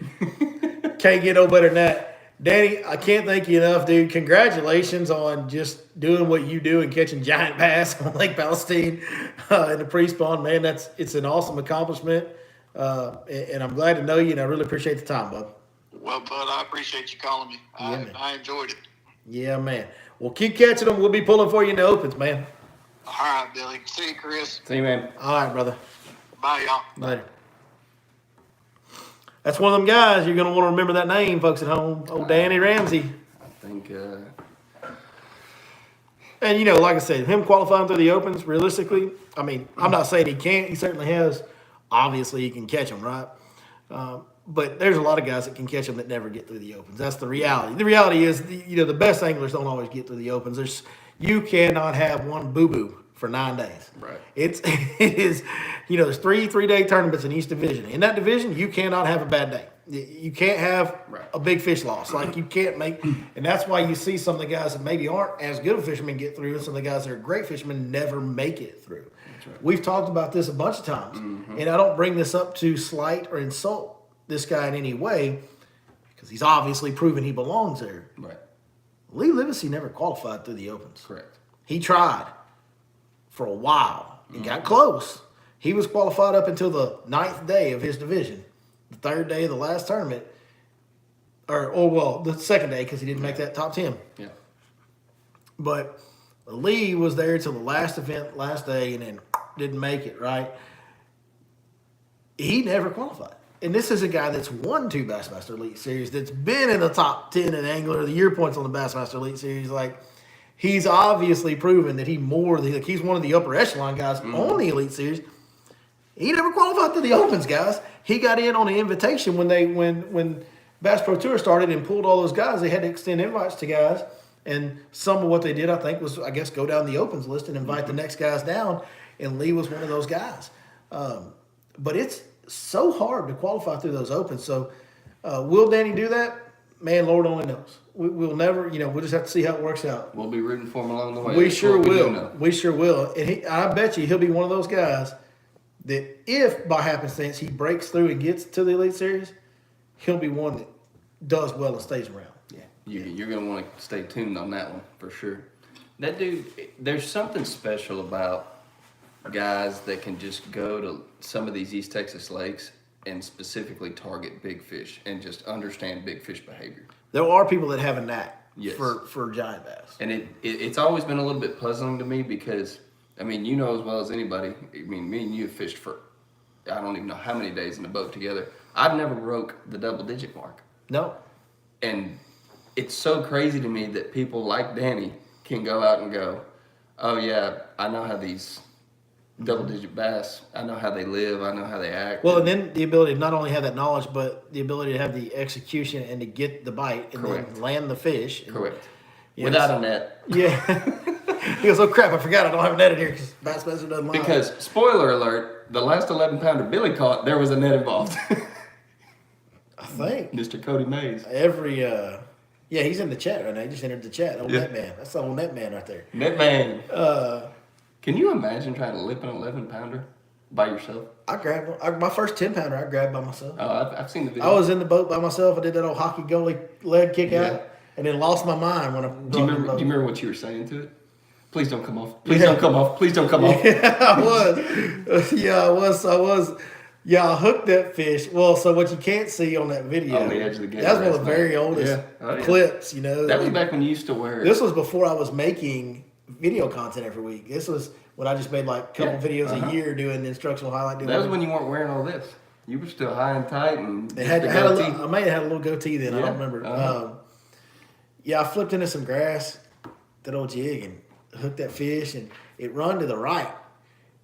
Can't get no better than that. Danny, I can't thank you enough, dude. Congratulations on just doing what you do and catching giant bass on Lake Palestine in the pre-spawn. Man, it's an awesome accomplishment. And I'm glad to know you, and I really appreciate the time, bud. Well, bud, I appreciate you calling me. man. I enjoyed it. Yeah, man. Well, keep catching them. We'll be pulling for you in the opens, man. All right, Billy. See you, Chris. See you, man. All right, brother. Bye, y'all. Later. That's one of them guys. You're going to want to remember that name, folks at home. Old Danny Ramsey. I think, And, like I said, him qualifying through the opens, realistically, I mean, I'm not saying he can't. He certainly has. Obviously, he can catch them, right? But there's a lot of guys that can catch them that never get through the opens. That's the reality. The reality is, the best anglers don't always get through the opens. You cannot have one boo-boo for 9 days. Right. It is, there's 3-day tournaments in each division. In that division, you cannot have a bad day. You can't have a big fish loss. Like, you can't make, and that's why you see some of the guys that maybe aren't as good of fishermen get through, and some of the guys that are great fishermen never make it through. Right. We've talked about this a bunch of times, and I don't bring this up to slight or insult this guy in any way, because he's obviously proven he belongs there. right. Lee Livesey never qualified through the opens. Correct. He tried for a while and got close. He was qualified up until the 9th day of his division, the 3rd day of the last tournament. well, the second day because he didn't make that top 10. Yeah. But Lee was there till the last event, last day, and then didn't make it, right? He never qualified. And this is a guy that's won 2 Bassmaster Elite Series, that's been in the top 10 in Angler of the Year points on the Bassmaster Elite Series. Like, he's obviously proven that he's one of the upper echelon guys on the Elite Series. He never qualified to the Opens, guys. He got in on the invitation when Bass Pro Tour started and pulled all those guys. They had to extend invites to guys. And some of what they did, I think, was, I guess, go down the Opens list and invite the next guys down. And Lee was one of those guys. But it's so hard to qualify through those Opens. So will Danny do that? Man, Lord only knows. We'll never, we'll just have to see how it works out. We'll be rooting for him along the way. We sure will. We sure will. And I bet you he'll be one of those guys that if by happenstance he breaks through and gets to the Elite Series, he'll be one that does well and stays around. Yeah, you're going to want to stay tuned on that one for sure. That dude, there's something special about guys that can just go to some of these East Texas lakes and specifically target big fish and just understand big fish behavior. There are people that have a knack Yes. for giant bass. And it's always been a little bit puzzling to me because, I mean, you know as well as anybody, I mean, me and you have fished for, I don't even know how many days in the boat together. I've never broke the double-digit mark. No. And it's so crazy to me that people like Danny can go out and go, oh, yeah, I know how these double-digit bass, I know how they live, I know how they act. Well, and then the ability to not only have that knowledge, but the ability to have the execution and to get the bite and Correct. then land the fish. Correct. Yes. Without a net. Yeah. He goes, oh, crap, I forgot I don't have a net in here because Bassmaster doesn't lie. Because, spoiler alert, the last 11-pounder Billy caught, there was a net involved. I think. Mr. Cody Mays. Yeah, he's in the chat right now. He just entered the chat. Old net man. That's the old net man right there. Net man. Can you imagine trying to lip an 11-pounder by yourself? I grabbed one. My first 10-pounder I grabbed by myself. Oh, I've seen the video. I was in the boat by myself. I did that old hockey goalie leg kick out and then lost my mind when I Do you remember what you were saying to it? Please don't come off. Please don't come off. Please don't come off. Yeah, I was. I was. Yeah, I hooked that fish. Well, so what you can't see on that video. On the edge of the game. That's one of the very oldest clips, That was back when you used to wear. This was before I was making video content every week. This was when I just made like a couple videos a year doing the instructional highlight. That was when you weren't wearing all this. You were still high and tight and I may have had a little goatee then. I don't remember. I flipped into some grass, that old jig, and hooked that fish, and it run to the right.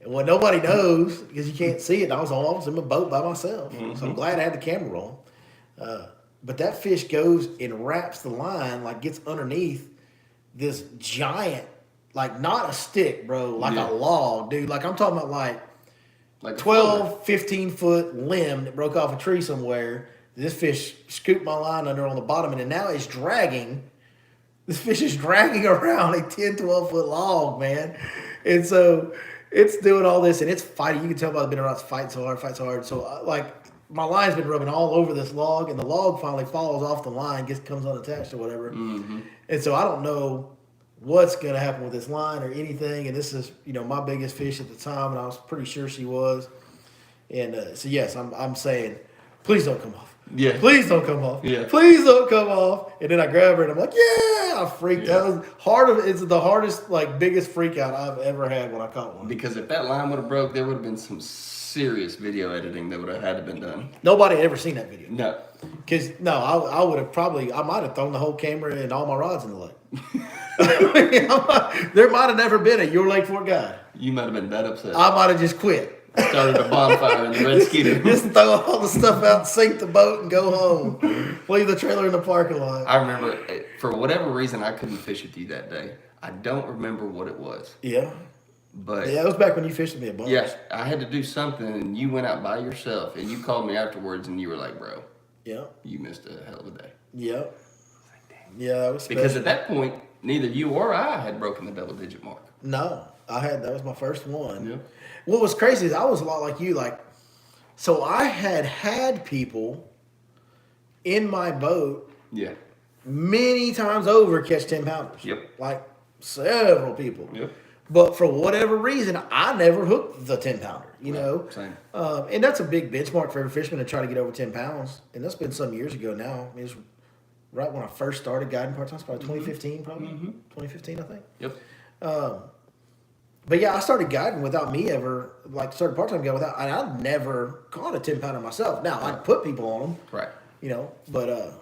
And what nobody knows, because you can't see it, I was in my boat by myself. So I'm glad I had the camera roll. But that fish goes and wraps the line, like gets underneath this giant, like not a stick, bro, like a log, dude. Like I'm talking about like 12, 15-foot limb that broke off a tree somewhere. This fish scooped my line under on the bottom, and then now it's dragging. This fish is dragging around a 10, 12-foot log, man. And so it's doing all this, and it's fighting. You can tell by the bit rods, fighting so hard. So, my line's been rubbing all over this log, and the log finally falls off the line, comes unattached or whatever. Mm-hmm. And so I don't know what's going to happen with this line or anything. And this is, my biggest fish at the time, and I was pretty sure she was. And so, yes, I'm saying, please don't come off. Yeah. Please don't come off. Yeah. Please don't come off. And then I grab her and I'm like, yeah, I freaked out. It's the hardest, biggest freak out I've ever had when I caught one. Because if that line would have broke, there would have been some serious video editing that would have had to been done. Nobody had ever seen that video. No. Because, I would have I might have thrown the whole camera and all my rods in the lake. There might have never been a Your Lake Fort guide. You might have been that upset. I might have just quit. Started a bonfire in the Red Skeeter. Just throw all the stuff out, sink the boat, and go home. Leave the trailer in the parking lot. I remember, for whatever reason, I couldn't fish with you that day. I don't remember what it was. Yeah. But it was back when you fished with me a bunch. Yeah, I had to do something, and you went out by yourself, and you called me afterwards, and you were like, bro, you missed a hell of a day. Yeah. Yeah, it was special. Because at that point, neither you or I had broken the double-digit mark. No, that was my first one. Yeah. What was crazy is I was a lot like you. So I had people in my boat many times over catch 10-pounders. Yep. Several people. Yep. But for whatever reason, I never hooked the 10-pounder, know. Same. And that's a big benchmark for every fisherman to try to get over 10 pounds. And that's been some years ago now. I mean, it's right when I first started guiding part-time. It's probably 2015, probably. 2015, I think. Yep. But yeah, I started guiding without me ever, like started part-time guiding without, and I never caught a 10-pounder myself. Now, I'd put people on them. Right. You know, but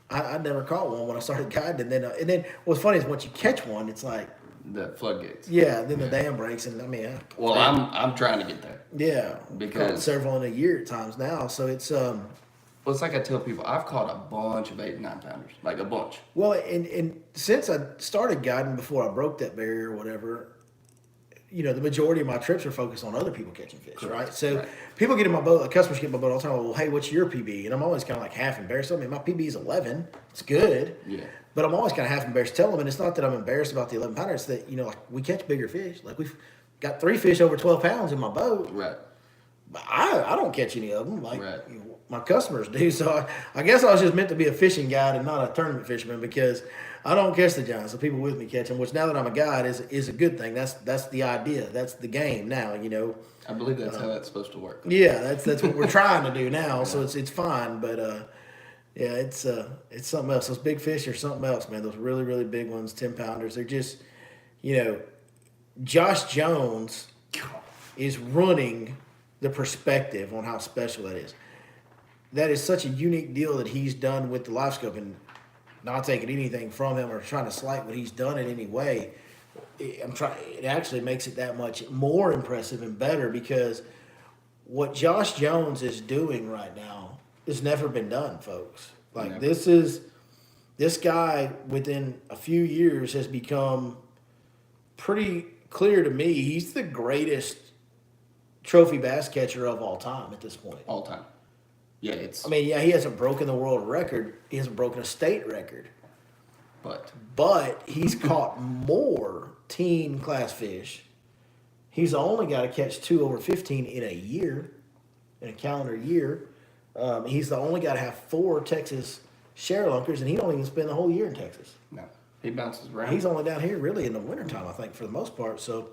I never caught one when I started guiding. And then what's funny is once you catch one, it's like, The floodgates. yeah, then the dam breaks, and I mean, Well, I'm trying to get there. yeah, Because- caught several in a year at times now. So it's Well, it's like I tell people, I've caught a bunch of 8 and 9 pounders, like a bunch. well, and since I started guiding before I broke that barrier or whatever, you know, the majority of my trips are focused on other people catching fish, right? So Right. people get in my boat, like customers get in my boat all the time. Well, hey, what's your PB? And I'm always kind of like half embarrassed. I mean, my PB is 11. It's good. Yeah. But I'm always kind of half embarrassed to tell them, and it's not that I'm embarrassed about the 11 pounder. It's that, you know, like we catch bigger fish. Like we've got 3 fish over 12 pounds in my boat. Right. But I don't catch any of them. Like Right. you know, my customers do. So I guess I was just meant to be a fishing guide and not a tournament fisherman because I don't catch the giants. The people with me catch them, which now that I'm a guide is a good thing. That's the idea. That's the game now, you know. I believe that's how that's supposed to work. Yeah, that's what we're trying to do now. So it's fine, but yeah, it's something else. Those big fish are something else, man. Those really, really big ones, 10-pounders. They're just, you know, Josh Jones is running the perspective on how special that is. That is such a unique deal that he's done with the live scope, and not taking anything from him or trying to slight what he's done in any way. It actually makes it that much more impressive and better because what Josh Jones is doing right now has never been done, folks. Like Never. this guy within a few years has become pretty clear to me. He's the greatest trophy bass catcher of all time at this point. All time. Yeah, it's. I mean, yeah, he hasn't broken the world record. He hasn't broken a state record. But he's caught more teen class fish. He's the only guy to catch 2 over 15 in a year, in a calendar year. He's the only guy to have 4 Texas share lunkers, and he don't even spend the whole year in Texas. No. He bounces around. He's only down here really in the wintertime, I think, for the most part. So,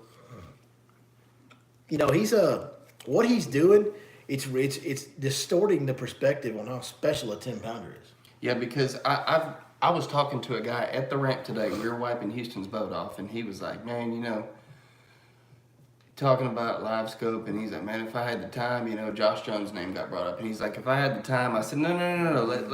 you know, he's what he's doing, it's distorting the perspective on how special a 10-pounder is. Yeah, because I was talking to a guy at the ramp today. We were wiping Houston's boat off, and he was like, man, you know, talking about live scope, and he's like, man, if I had the time, you know, Josh Jones' name got brought up, and he's like, if I had the time, I said, no.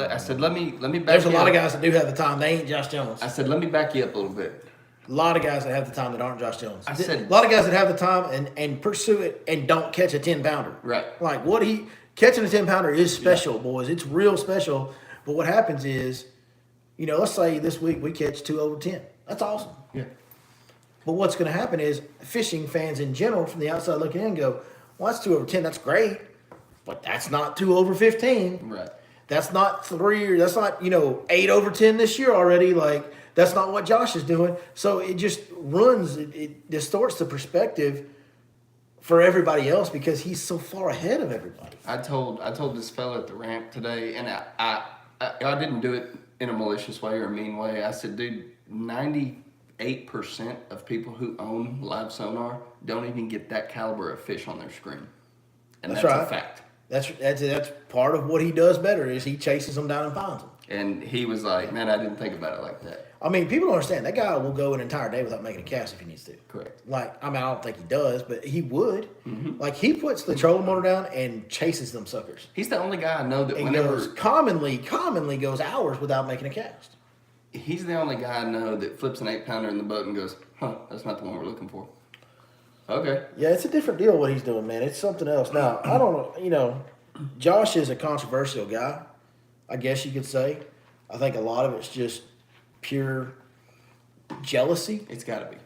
I said, let me back There's a you lot up. of guys that do have the time. They ain't Josh Jones. I said, let me back you up a little bit. A lot of guys that have the time that aren't Josh Jones. I said- a lot of guys that have the time and pursue it and don't catch a 10-pounder. Right. Like catching a 10-pounder is special, boys. It's real special. But what happens is, you know, let's say this week we catch 2 over 10. That's awesome. Yeah. But what's going to happen is fishing fans in general from the outside looking in go, well, that's 2 over 10. That's great. But that's not 2 over 15. Right. That's not 3, that's not, you know, 8 over 10 this year already. Like, that's not what Josh is doing. So it just it distorts the perspective for everybody else because he's so far ahead of everybody. I told this fella at the ramp today, and I didn't do it in a malicious way or a mean way. I said, dude, 98% of people who own live sonar don't even get that caliber of fish on their screen. And that's right. a fact. That's part of what he does better is he chases them down and finds them. And he was like, man, I didn't think about it like that. I mean, people don't understand. That guy will go an entire day without making a cast if he needs to. Correct. Like, I mean, I don't think he does, but he would. Mm-hmm. Like, he puts the trolling motor down and chases them suckers. He's the only guy I know that And whenever goes commonly goes hours without making a cast. he's the only guy I know that flips an 8-pounder in the boat and goes, that's not the one we're looking for. Okay. Yeah, it's a different deal what he's doing, man. It's something else. Now, I don't know, you know, Josh is a controversial guy, I guess you could say. I think a lot of it's just pure jealousy, It's got to be.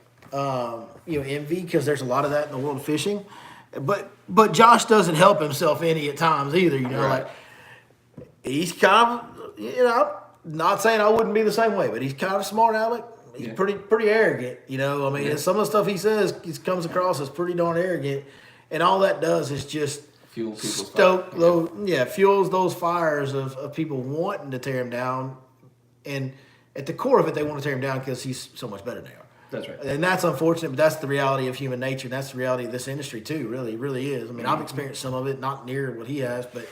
you know, envy, because there's a lot of that in the world of fishing. But Josh doesn't help himself any at times either, you know. Right. Like, he's kind of, you know, not saying I wouldn't be the same way, but he's kind of smart aleck. He's Yeah. pretty arrogant, you know. I mean, Yeah. some of the stuff he says comes across as pretty darn arrogant, and all that does is just Fuel people's stoke fire. those, fuels those fires of people wanting to tear him down, and at the core of it, they want to tear him down because he's so much better than they are. That's right. And that's unfortunate, but that's the reality of human nature. And that's the reality of this industry too. Really, it really is. I mean, I've experienced some of it, not near what he has, but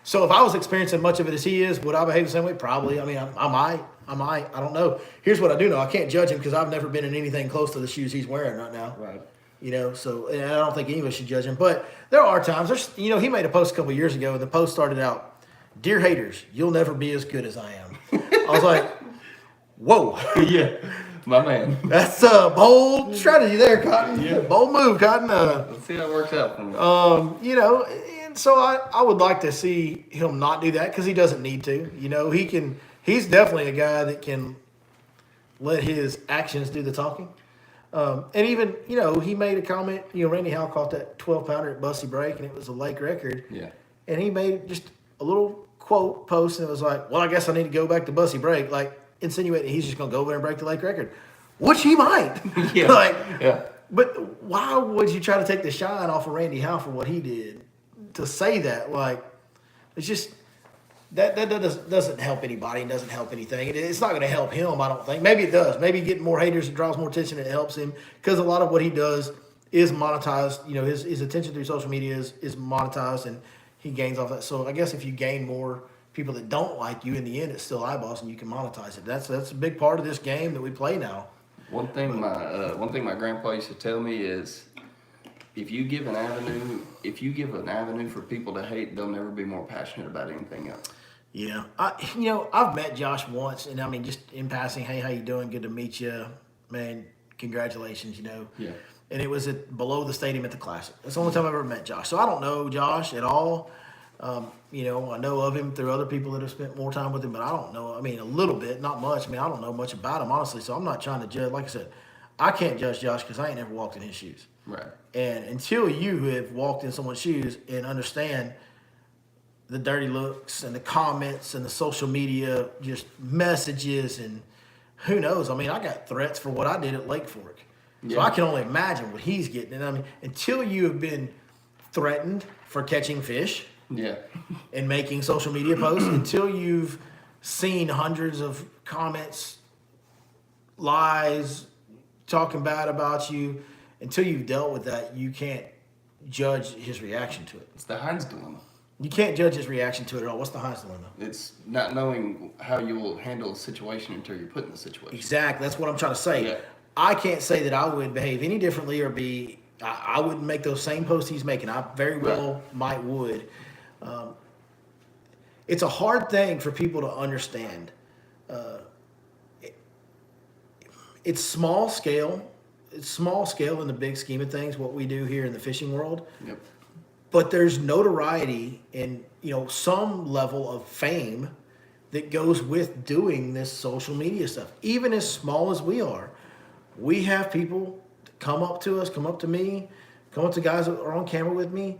So if I was experiencing much of it as he is, would I behave the same way? Probably. I mean, I might. I don't know. Here's what I do know. I can't judge him because I've never been in anything close to the shoes he's wearing right now. Right. You know, so and I don't think any of us should judge him. But there are times. He made a post a couple of years ago, and the post started out, "Dear haters, you'll never be as good as I am." I was like, whoa. Yeah, my man. That's a bold strategy there, Cotton. Yeah. Bold move, Cotton. Let's see how it works out for me. And so I would like to see him not do that because he doesn't need to. You know, he's definitely a guy that can let his actions do the talking. And even, he made a comment, Randy Howe caught that 12-pounder at Bussy Break, and it was a lake record. Yeah. And he made just a little quote post, and it was like, well, I guess I need to go back to Bussy Break, like insinuating he's just going to go over there and break the lake record, which he might. Yeah. But why would you try to take the shine off of Randy Howe for what he did? To say that, like, it's just that doesn't help anybody and doesn't help anything. It's not going to help him, I don't think. Maybe it does. Maybe getting more haters and draws more attention and it helps him because a lot of what he does is monetized. His attention through social media is monetized and he gains off that. So I guess if you gain more people that don't like you, in the end, it's still eyeballs and you can monetize it. That's a big part of this game that we play now. One thing my grandpa used to tell me is, if you give an avenue for people to hate, they'll never be more passionate about anything else. Yeah, I've met Josh once, and I mean, just in passing, hey, how you doing? Good to meet you, man. Congratulations, Yeah. And it was below the stadium at the Classic. That's the only time I've ever met Josh. So I don't know Josh at all. I know of him through other people that have spent more time with him, but I don't know. I mean, a little bit, not much. I mean, I don't know much about him, honestly. So I'm not trying to judge. Like I said, I can't judge Josh because I ain't never walked in his shoes. Right. And until you have walked in someone's shoes and understand the dirty looks and the comments and the social media just messages and who knows? I mean, I got threats for what I did at Lake Fork. So I can only imagine what he's getting. And I mean, until you have been threatened for catching fish and making social media posts, until you've seen hundreds of comments, lies, talking bad about you, until you've dealt with that, you can't judge his reaction to it. It's the Heinz dilemma. You can't judge his reaction to it at all. What's the Heinz dilemma? It's not knowing how you will handle a situation until you're put in the situation. Exactly. That's what I'm trying to say. Yeah. I can't say that I would behave any differently or I wouldn't make those same posts he's making. I very well would. It's a hard thing for people to understand. It's small scale. It's small scale in the big scheme of things, what we do here in the fishing world. Yep. But there's notoriety and, some level of fame that goes with doing this social media stuff. Even as small as we are, we have people come up to us, come up to me, come up to guys that are on camera with me,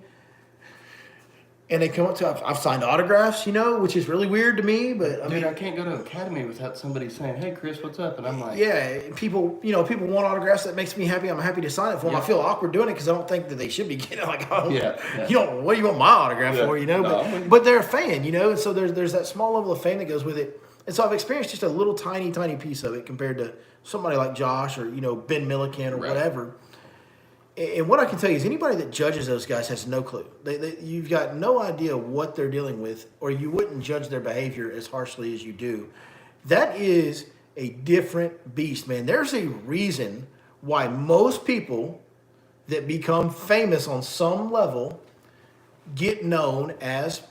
and they come up to, I've signed autographs, which is really weird to me, but I can't go to Academy without somebody saying, "Hey, Chris, what's up?" And I'm like, yeah, people want autographs. That makes me happy. I'm happy to sign it for them. I feel awkward doing it because I don't think that they should be getting like, what do you want my autograph for, but they're a fan, and so there's that small level of fame that goes with it. And so I've experienced just a little tiny piece of it compared to somebody like Josh or, Ben Milliken or whatever. And what I can tell you is anybody that judges those guys has no clue. You've got no idea what they're dealing with, or you wouldn't judge their behavior as harshly as you do. That is a different beast, man. There's a reason why most people that become famous on some level get known as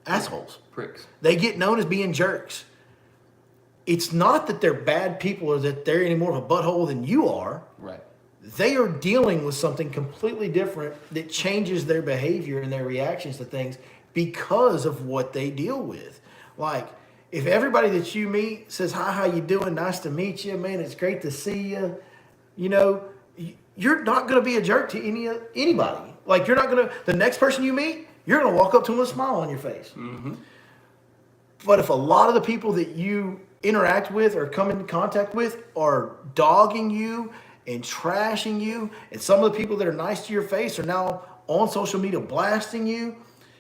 assholes. Pricks. They get known as being jerks. It's not that they're bad people or that they're any more of a butthole than you are. Right. They are dealing with something completely different that changes their behavior and their reactions to things because of what they deal with. Like, if everybody that you meet says, "Hi, how you doing? Nice to meet you, man. It's great to see you." You're not going to be a jerk to anybody. Like, you're not going to, the next person you meet, you're going to walk up to them with a smile on your face. Mm-hmm. But if a lot of the people that you interact with or come into contact with are dogging you and trashing you, and some of the people that are nice to your face are now on social media blasting you,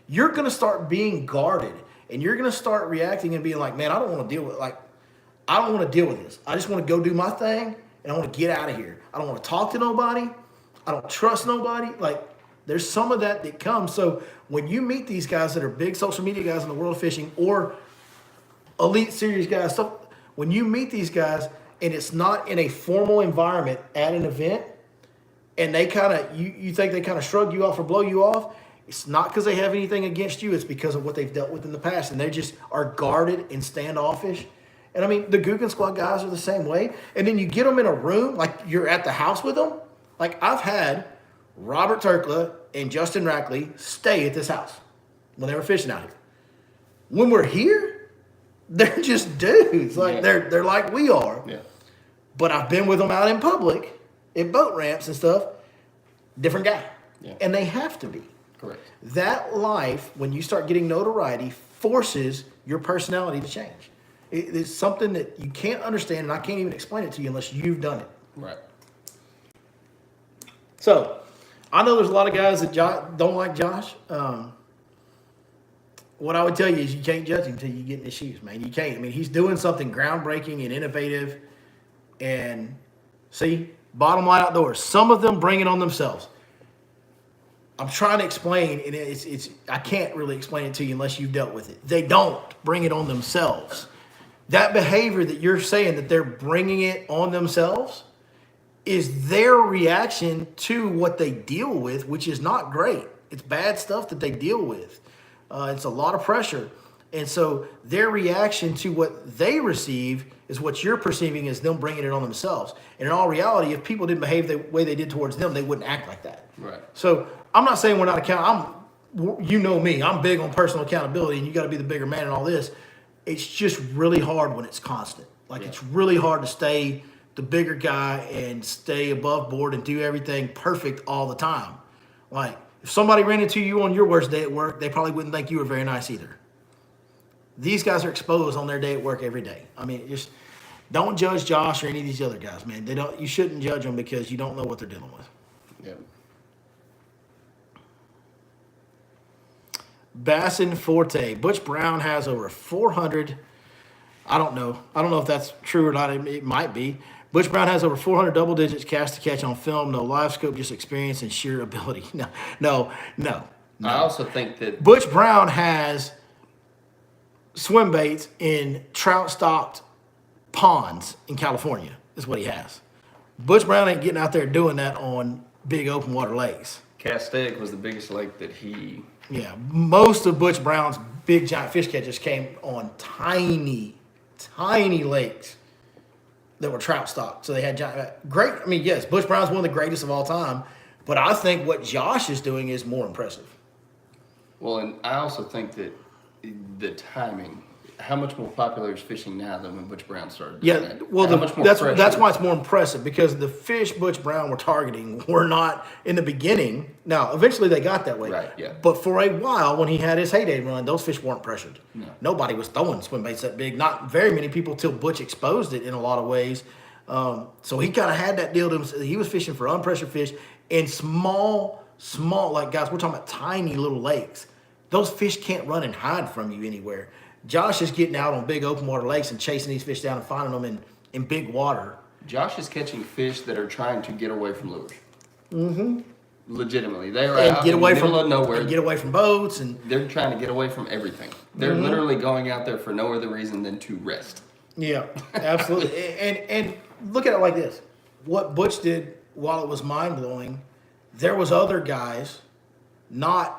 you're going to start being guarded, and you're going to start reacting and being like, "Man, I don't want to deal with this. I just want to go do my thing, and I want to get out of here. I don't want to talk to nobody. I don't trust nobody." Like, There's some of that comes. So when you meet these guys that are big social media guys in the world of fishing or elite series guys, so when you meet these guys and it's not in a formal environment at an event, and they kind of, you think they kind of shrug you off or blow you off, it's not because they have anything against you. It's because of what they've dealt with in the past, and they just are guarded and standoffish. And I mean, the Googan Squad guys are the same way. And then you get them in a room, like you're at the house with them. Like I've had Robert Turkla and Justin Rackley stay at this house when they were fishing out here. When we're here, they're just dudes. Like they're like we are. Yeah. But I've been with them out in public, at boat ramps and stuff. Different guy. Yeah. And they have to be. Correct. That life, when you start getting notoriety, forces your personality to change. It's something that you can't understand, and I can't even explain it to you unless you've done it. Right. So, I know there's a lot of guys that don't like Josh. What I would tell you is you can't judge him until you get in his shoes, man. You can't. I mean, he's doing something groundbreaking and innovative. And see, bottom line outdoors, some of them bring it on themselves. I'm trying to explain, and it's I can't really explain it to you unless you've dealt with it. They don't bring it on themselves. That behavior that you're saying that they're bringing it on themselves is their reaction to what they deal with, which is not great. It's bad stuff that they deal with. It's a lot of pressure. And so their reaction to what they receive is what you're perceiving as them bringing it on themselves. And in all reality, if people didn't behave the way they did towards them, they wouldn't act like that. Right. So I'm not saying we're not accountable. You know me. I'm big on personal accountability, and you got to be the bigger man and all this. It's just really hard when it's constant. Like it's really hard to stay the bigger guy and stay above board and do everything perfect all the time. Like if somebody ran into you on your worst day at work, they probably wouldn't think you were very nice either. These guys are exposed on their day at work every day. I mean, just don't judge Josh or any of these other guys, man. You shouldn't judge them because you don't know what they're dealing with. Yep. Bassin Forte. Butch Brown has over 400. I don't know if that's true or not. It might be. Butch Brown has over 400 double digits cast to catch on film. No live scope, just experience and sheer ability. No. I also think that Butch Brown has swim baits in trout stocked ponds in California is what he has. Butch Brown ain't getting out there doing that on big open water lakes. Castaic was the biggest lake that he... Yeah, most of Butch Brown's big giant fish catches came on tiny lakes that were trout stocked. So they had giant, great. I mean, yes, Butch Brown's one of the greatest of all time, but I think what Josh is doing is more impressive. Well, and I also think that the timing, how much more popular is fishing now than when Butch Brown started doing Yeah, that? well, How much more that's pressure? why it's more impressive, because the fish Butch Brown were targeting were not in the beginning. Now, eventually they got that way. Right, yeah. But for a while, when he had his heyday run, those fish weren't pressured. No. Nobody was throwing swim baits that big. Not very many people till Butch exposed it in a lot of ways. So he kind of had that deal to him. He was fishing for unpressured fish in small, like guys, we're talking about tiny little lakes. Those fish can't run and hide from you anywhere. Josh is getting out on big open water lakes and chasing these fish down and finding them in big water. Josh is catching fish that are trying to get away from lures. Mm-hmm. Legitimately. They are And out get in away the middle from of nowhere. and get away from boats and They're trying to get away from everything. They're literally going out there for no other reason than to rest. yeah, absolutely. and look at it like this: what Butch did, while it was mind blowing, there was other guys not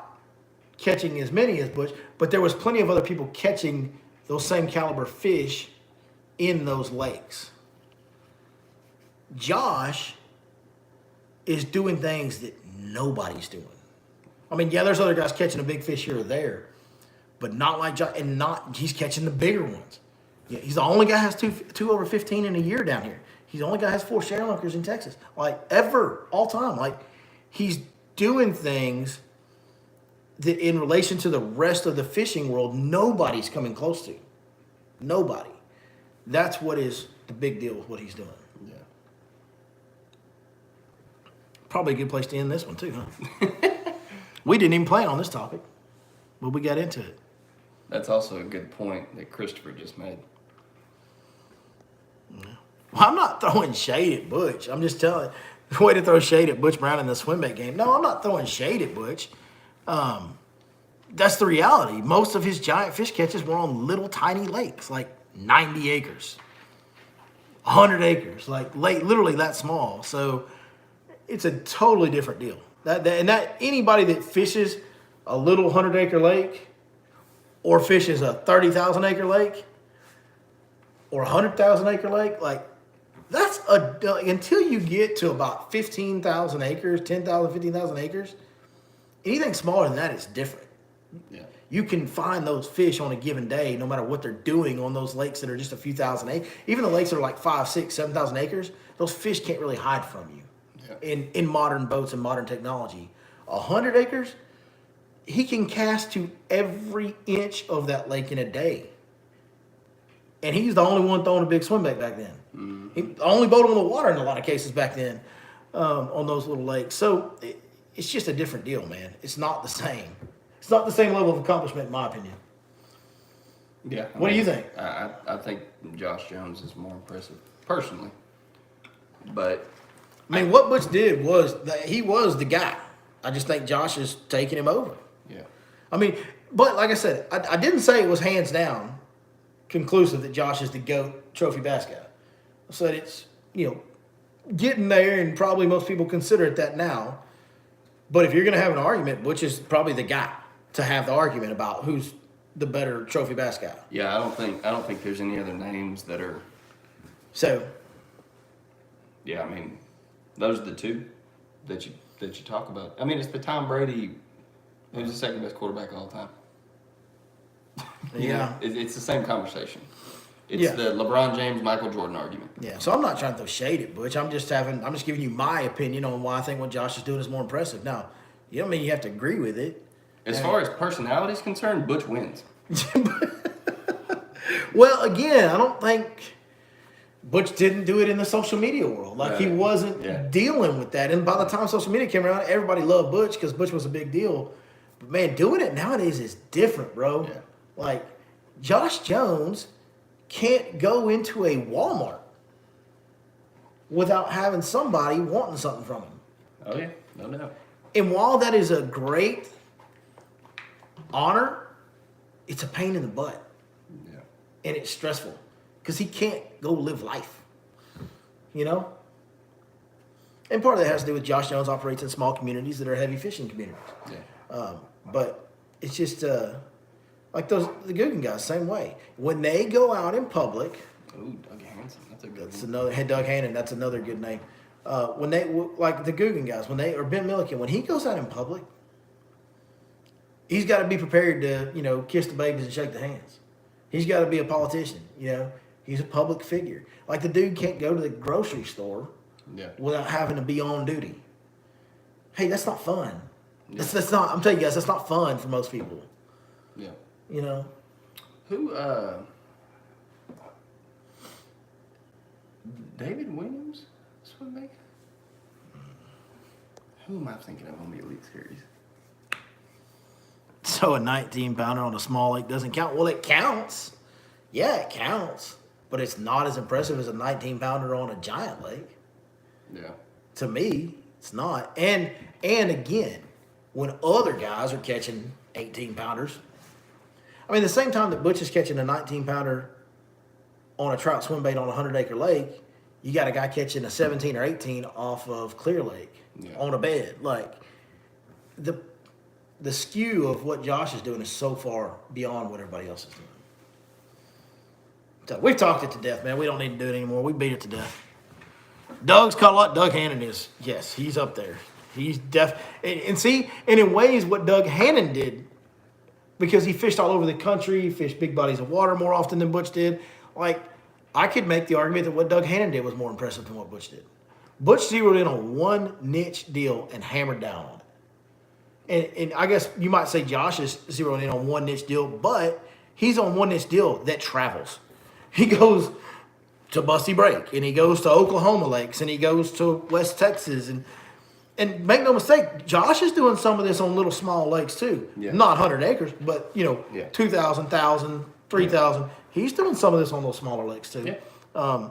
catching as many as Butch, but there was plenty of other people catching those same caliber fish in those lakes. Josh is doing things that nobody's doing. I mean, yeah, there's other guys catching a big fish here or there, but not like Josh, and he's catching the bigger ones. Yeah, he's the only guy who has two over 15 in a year down here. He's the only guy who has 4 sharelunkers in Texas, like ever, all time. Like he's doing things that in relation to the rest of the fishing world, nobody's coming close to. Nobody. That's what is the big deal with what he's doing. Yeah. Probably a good place to end this one too, huh? We didn't even plan on this topic, but we got into it. That's also a good point that Christopher just made. Well, I'm not throwing shade at Butch. I'm just telling Way to throw shade at Butch Brown in the swim bait game. No, I'm not throwing shade at Butch. That's the reality. Most of his giant fish catches were on little tiny lakes, like 90 acres, 100 acres, like literally that small. So it's a totally different deal. That anybody that fishes a little 100-acre lake or fishes a 30,000-acre lake or a 100,000-acre lake, like, that's until you get to about 15,000 acres, 10,000, 15,000 acres, anything smaller than that is different. Yeah. You can find those fish on a given day, no matter what they're doing on those lakes that are just a few thousand acres. Even the lakes that are like 5, 6, 7,000 acres, those fish can't really hide from you. Yeah. In modern boats and modern technology. 100 acres, he can cast to every inch of that lake in a day. And he's the only one throwing a big swim bait back then. Mm-hmm. He the only boat on the water in a lot of cases back then on those little lakes. So it's just a different deal, man. It's not the same. It's not the same level of accomplishment, in my opinion. Yeah. What do you think? I think Josh Jones is more impressive, personally. But I mean, what Butch did was that he was the guy. I just think Josh is taking him over. Yeah. I mean, but like I said, I didn't say it was hands down conclusive that Josh is the GOAT trophy bass guy. I said it's, getting there, and probably most people consider it that now. But if you're going to have an argument, Butch is probably the guy to have the argument about who's the better trophy bass guy. Yeah, I don't think there's any other names that are. So. Yeah, I mean, those are the two that you talk about. I mean, it's the Tom Brady, who's the second best quarterback of all time. Yeah. It's the same conversation. It's the LeBron James, Michael Jordan argument. Yeah, so I'm not trying to throw shade at Butch. I'm just giving you my opinion on why I think what Josh is doing is more impressive. Now, you don't mean you have to agree with it. As far as personality is concerned, Butch wins. Well, again, I don't think Butch didn't do it in the social media world. Like, he wasn't dealing with that. And by the time social media came around, everybody loved Butch because Butch was a big deal. But, man, doing it nowadays is different, bro. Yeah. Like, Josh Jones can't go into a Walmart without having somebody wanting something from him. Oh, yeah. No doubt. And while that is a great honor, it's a pain in the butt. Yeah. And it's stressful because he can't go live life, And part of that has to do with Josh Jones operates in small communities that are heavy fishing communities. Yeah. But it's just like the Guggen guys, same way. When they go out in public. Ooh, Doug Hansen. That's a good one. Doug Hannon, that's another good name. When they, like the Guggen guys, or Ben Milliken, when he goes out in public, he's got to be prepared to, kiss the babies and shake the hands. He's got to be a politician, He's a public figure. Like, the dude can't go to the grocery store without having to be on duty. Hey, that's not fun. Yeah. That's not, I'm telling you guys, that's not fun for most people. Yeah. Who, David Williams? Swim maker? Who am I thinking of on the Elite Series? So a 19-pounder on a small lake doesn't count? Well, it counts. Yeah, it counts. But it's not as impressive as a 19-pounder on a giant lake. Yeah. To me, it's not. And again, when other guys are catching 18-pounders, I mean, the same time that Butch is catching a 19-pounder on a trout swim bait on a 100-acre lake, you got a guy catching a 17 or 18 off of Clear Lake on a bed. Like, the skew of what Josh is doing is so far beyond what everybody else is doing. So we've talked it to death, man. We don't need to do it anymore. We beat it to death. Doug's caught a lot. Doug Hannon is. Yes, he's up there. He's and in ways what Doug Hannon did, because he fished all over the country, he fished big bodies of water more often than Butch did. Like, I could make the argument that what Doug Hannon did was more impressive than what Butch did. Butch zeroed in on one niche deal and hammered down on it. And I guess you might say Josh is zeroing in on one niche deal, but he's on one niche deal that travels. He goes to Busty Break, and he goes to Oklahoma lakes, and he goes to West Texas. And make no mistake, Josh is doing some of this on little small lakes too. Yeah. Not 100 acres, but, 2,000, 1,000, 3,000. He's doing some of this on those smaller lakes too. Yeah.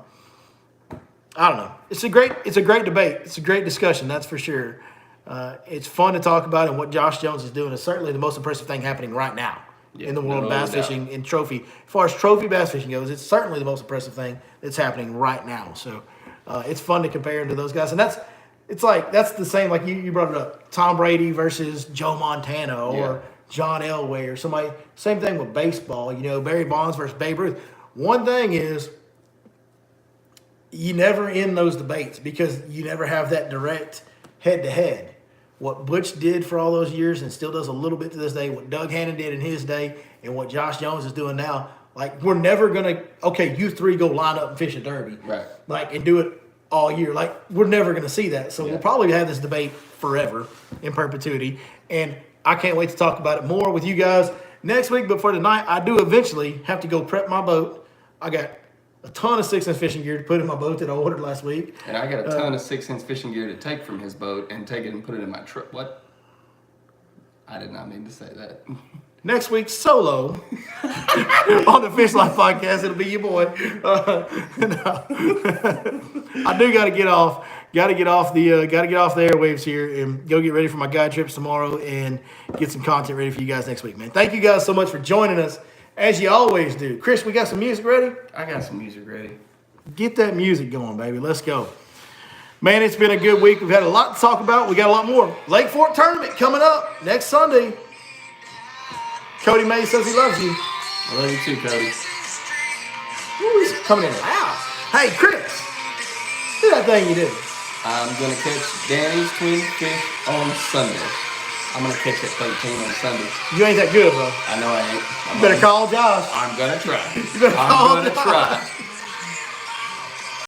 I don't know. It's a great debate. It's a great discussion, that's for sure. It's fun to talk about, and what Josh Jones is doing is certainly the most impressive thing happening right now in the world of bass fishing and trophy. As far as trophy bass fishing goes, it's certainly the most impressive thing that's happening right now. So it's fun to compare him to those guys, and that's the same. Like you brought it up, Tom Brady versus Joe Montana or John Elway or somebody. Same thing with baseball. Barry Bonds versus Babe Ruth. One thing is, you never end those debates because you never have that direct head-to-head. What Butch did for all those years and still does a little bit to this day, what Doug Hannon did in his day, and what Josh Jones is doing now, like, we're never going to, okay, you three go line up and fish a derby. Right. Like, and do it all year. Like, we're never going to see that. So we'll probably have this debate forever, in perpetuity. And I can't wait to talk about it more with you guys next week. But for tonight, I do eventually have to go prep my boat. I got a ton of 6-inch fishing gear to put in my boat that I ordered last week. And I got a ton of 6-inch fishing gear to take from his boat and take it and put it in my truck. What? I did not mean to say that. Next week, solo on the Fish Life Podcast. It'll be your boy. I do got to get off. Got to get off the airwaves here and go get ready for my guide trips tomorrow and get some content ready for you guys next week, man. Thank you guys so much for joining us, as you always do. Chris, we got some music ready? I got some music ready. Get that music going, baby. Let's go. Man, it's been a good week. We've had a lot to talk about. We got a lot more. Lake Fork Tournament coming up next Sunday. Cody May says he loves you. I love you too, Cody. Ooh, he's coming in loud. Hey, Chris, do that thing you do. I'm going to catch Danny's twin fish on Sunday. I'm going to catch that 13 on Sunday. You ain't that good, bro. I know I ain't. You better call Josh. I'm going to try. You better call I'm going to Josh. try.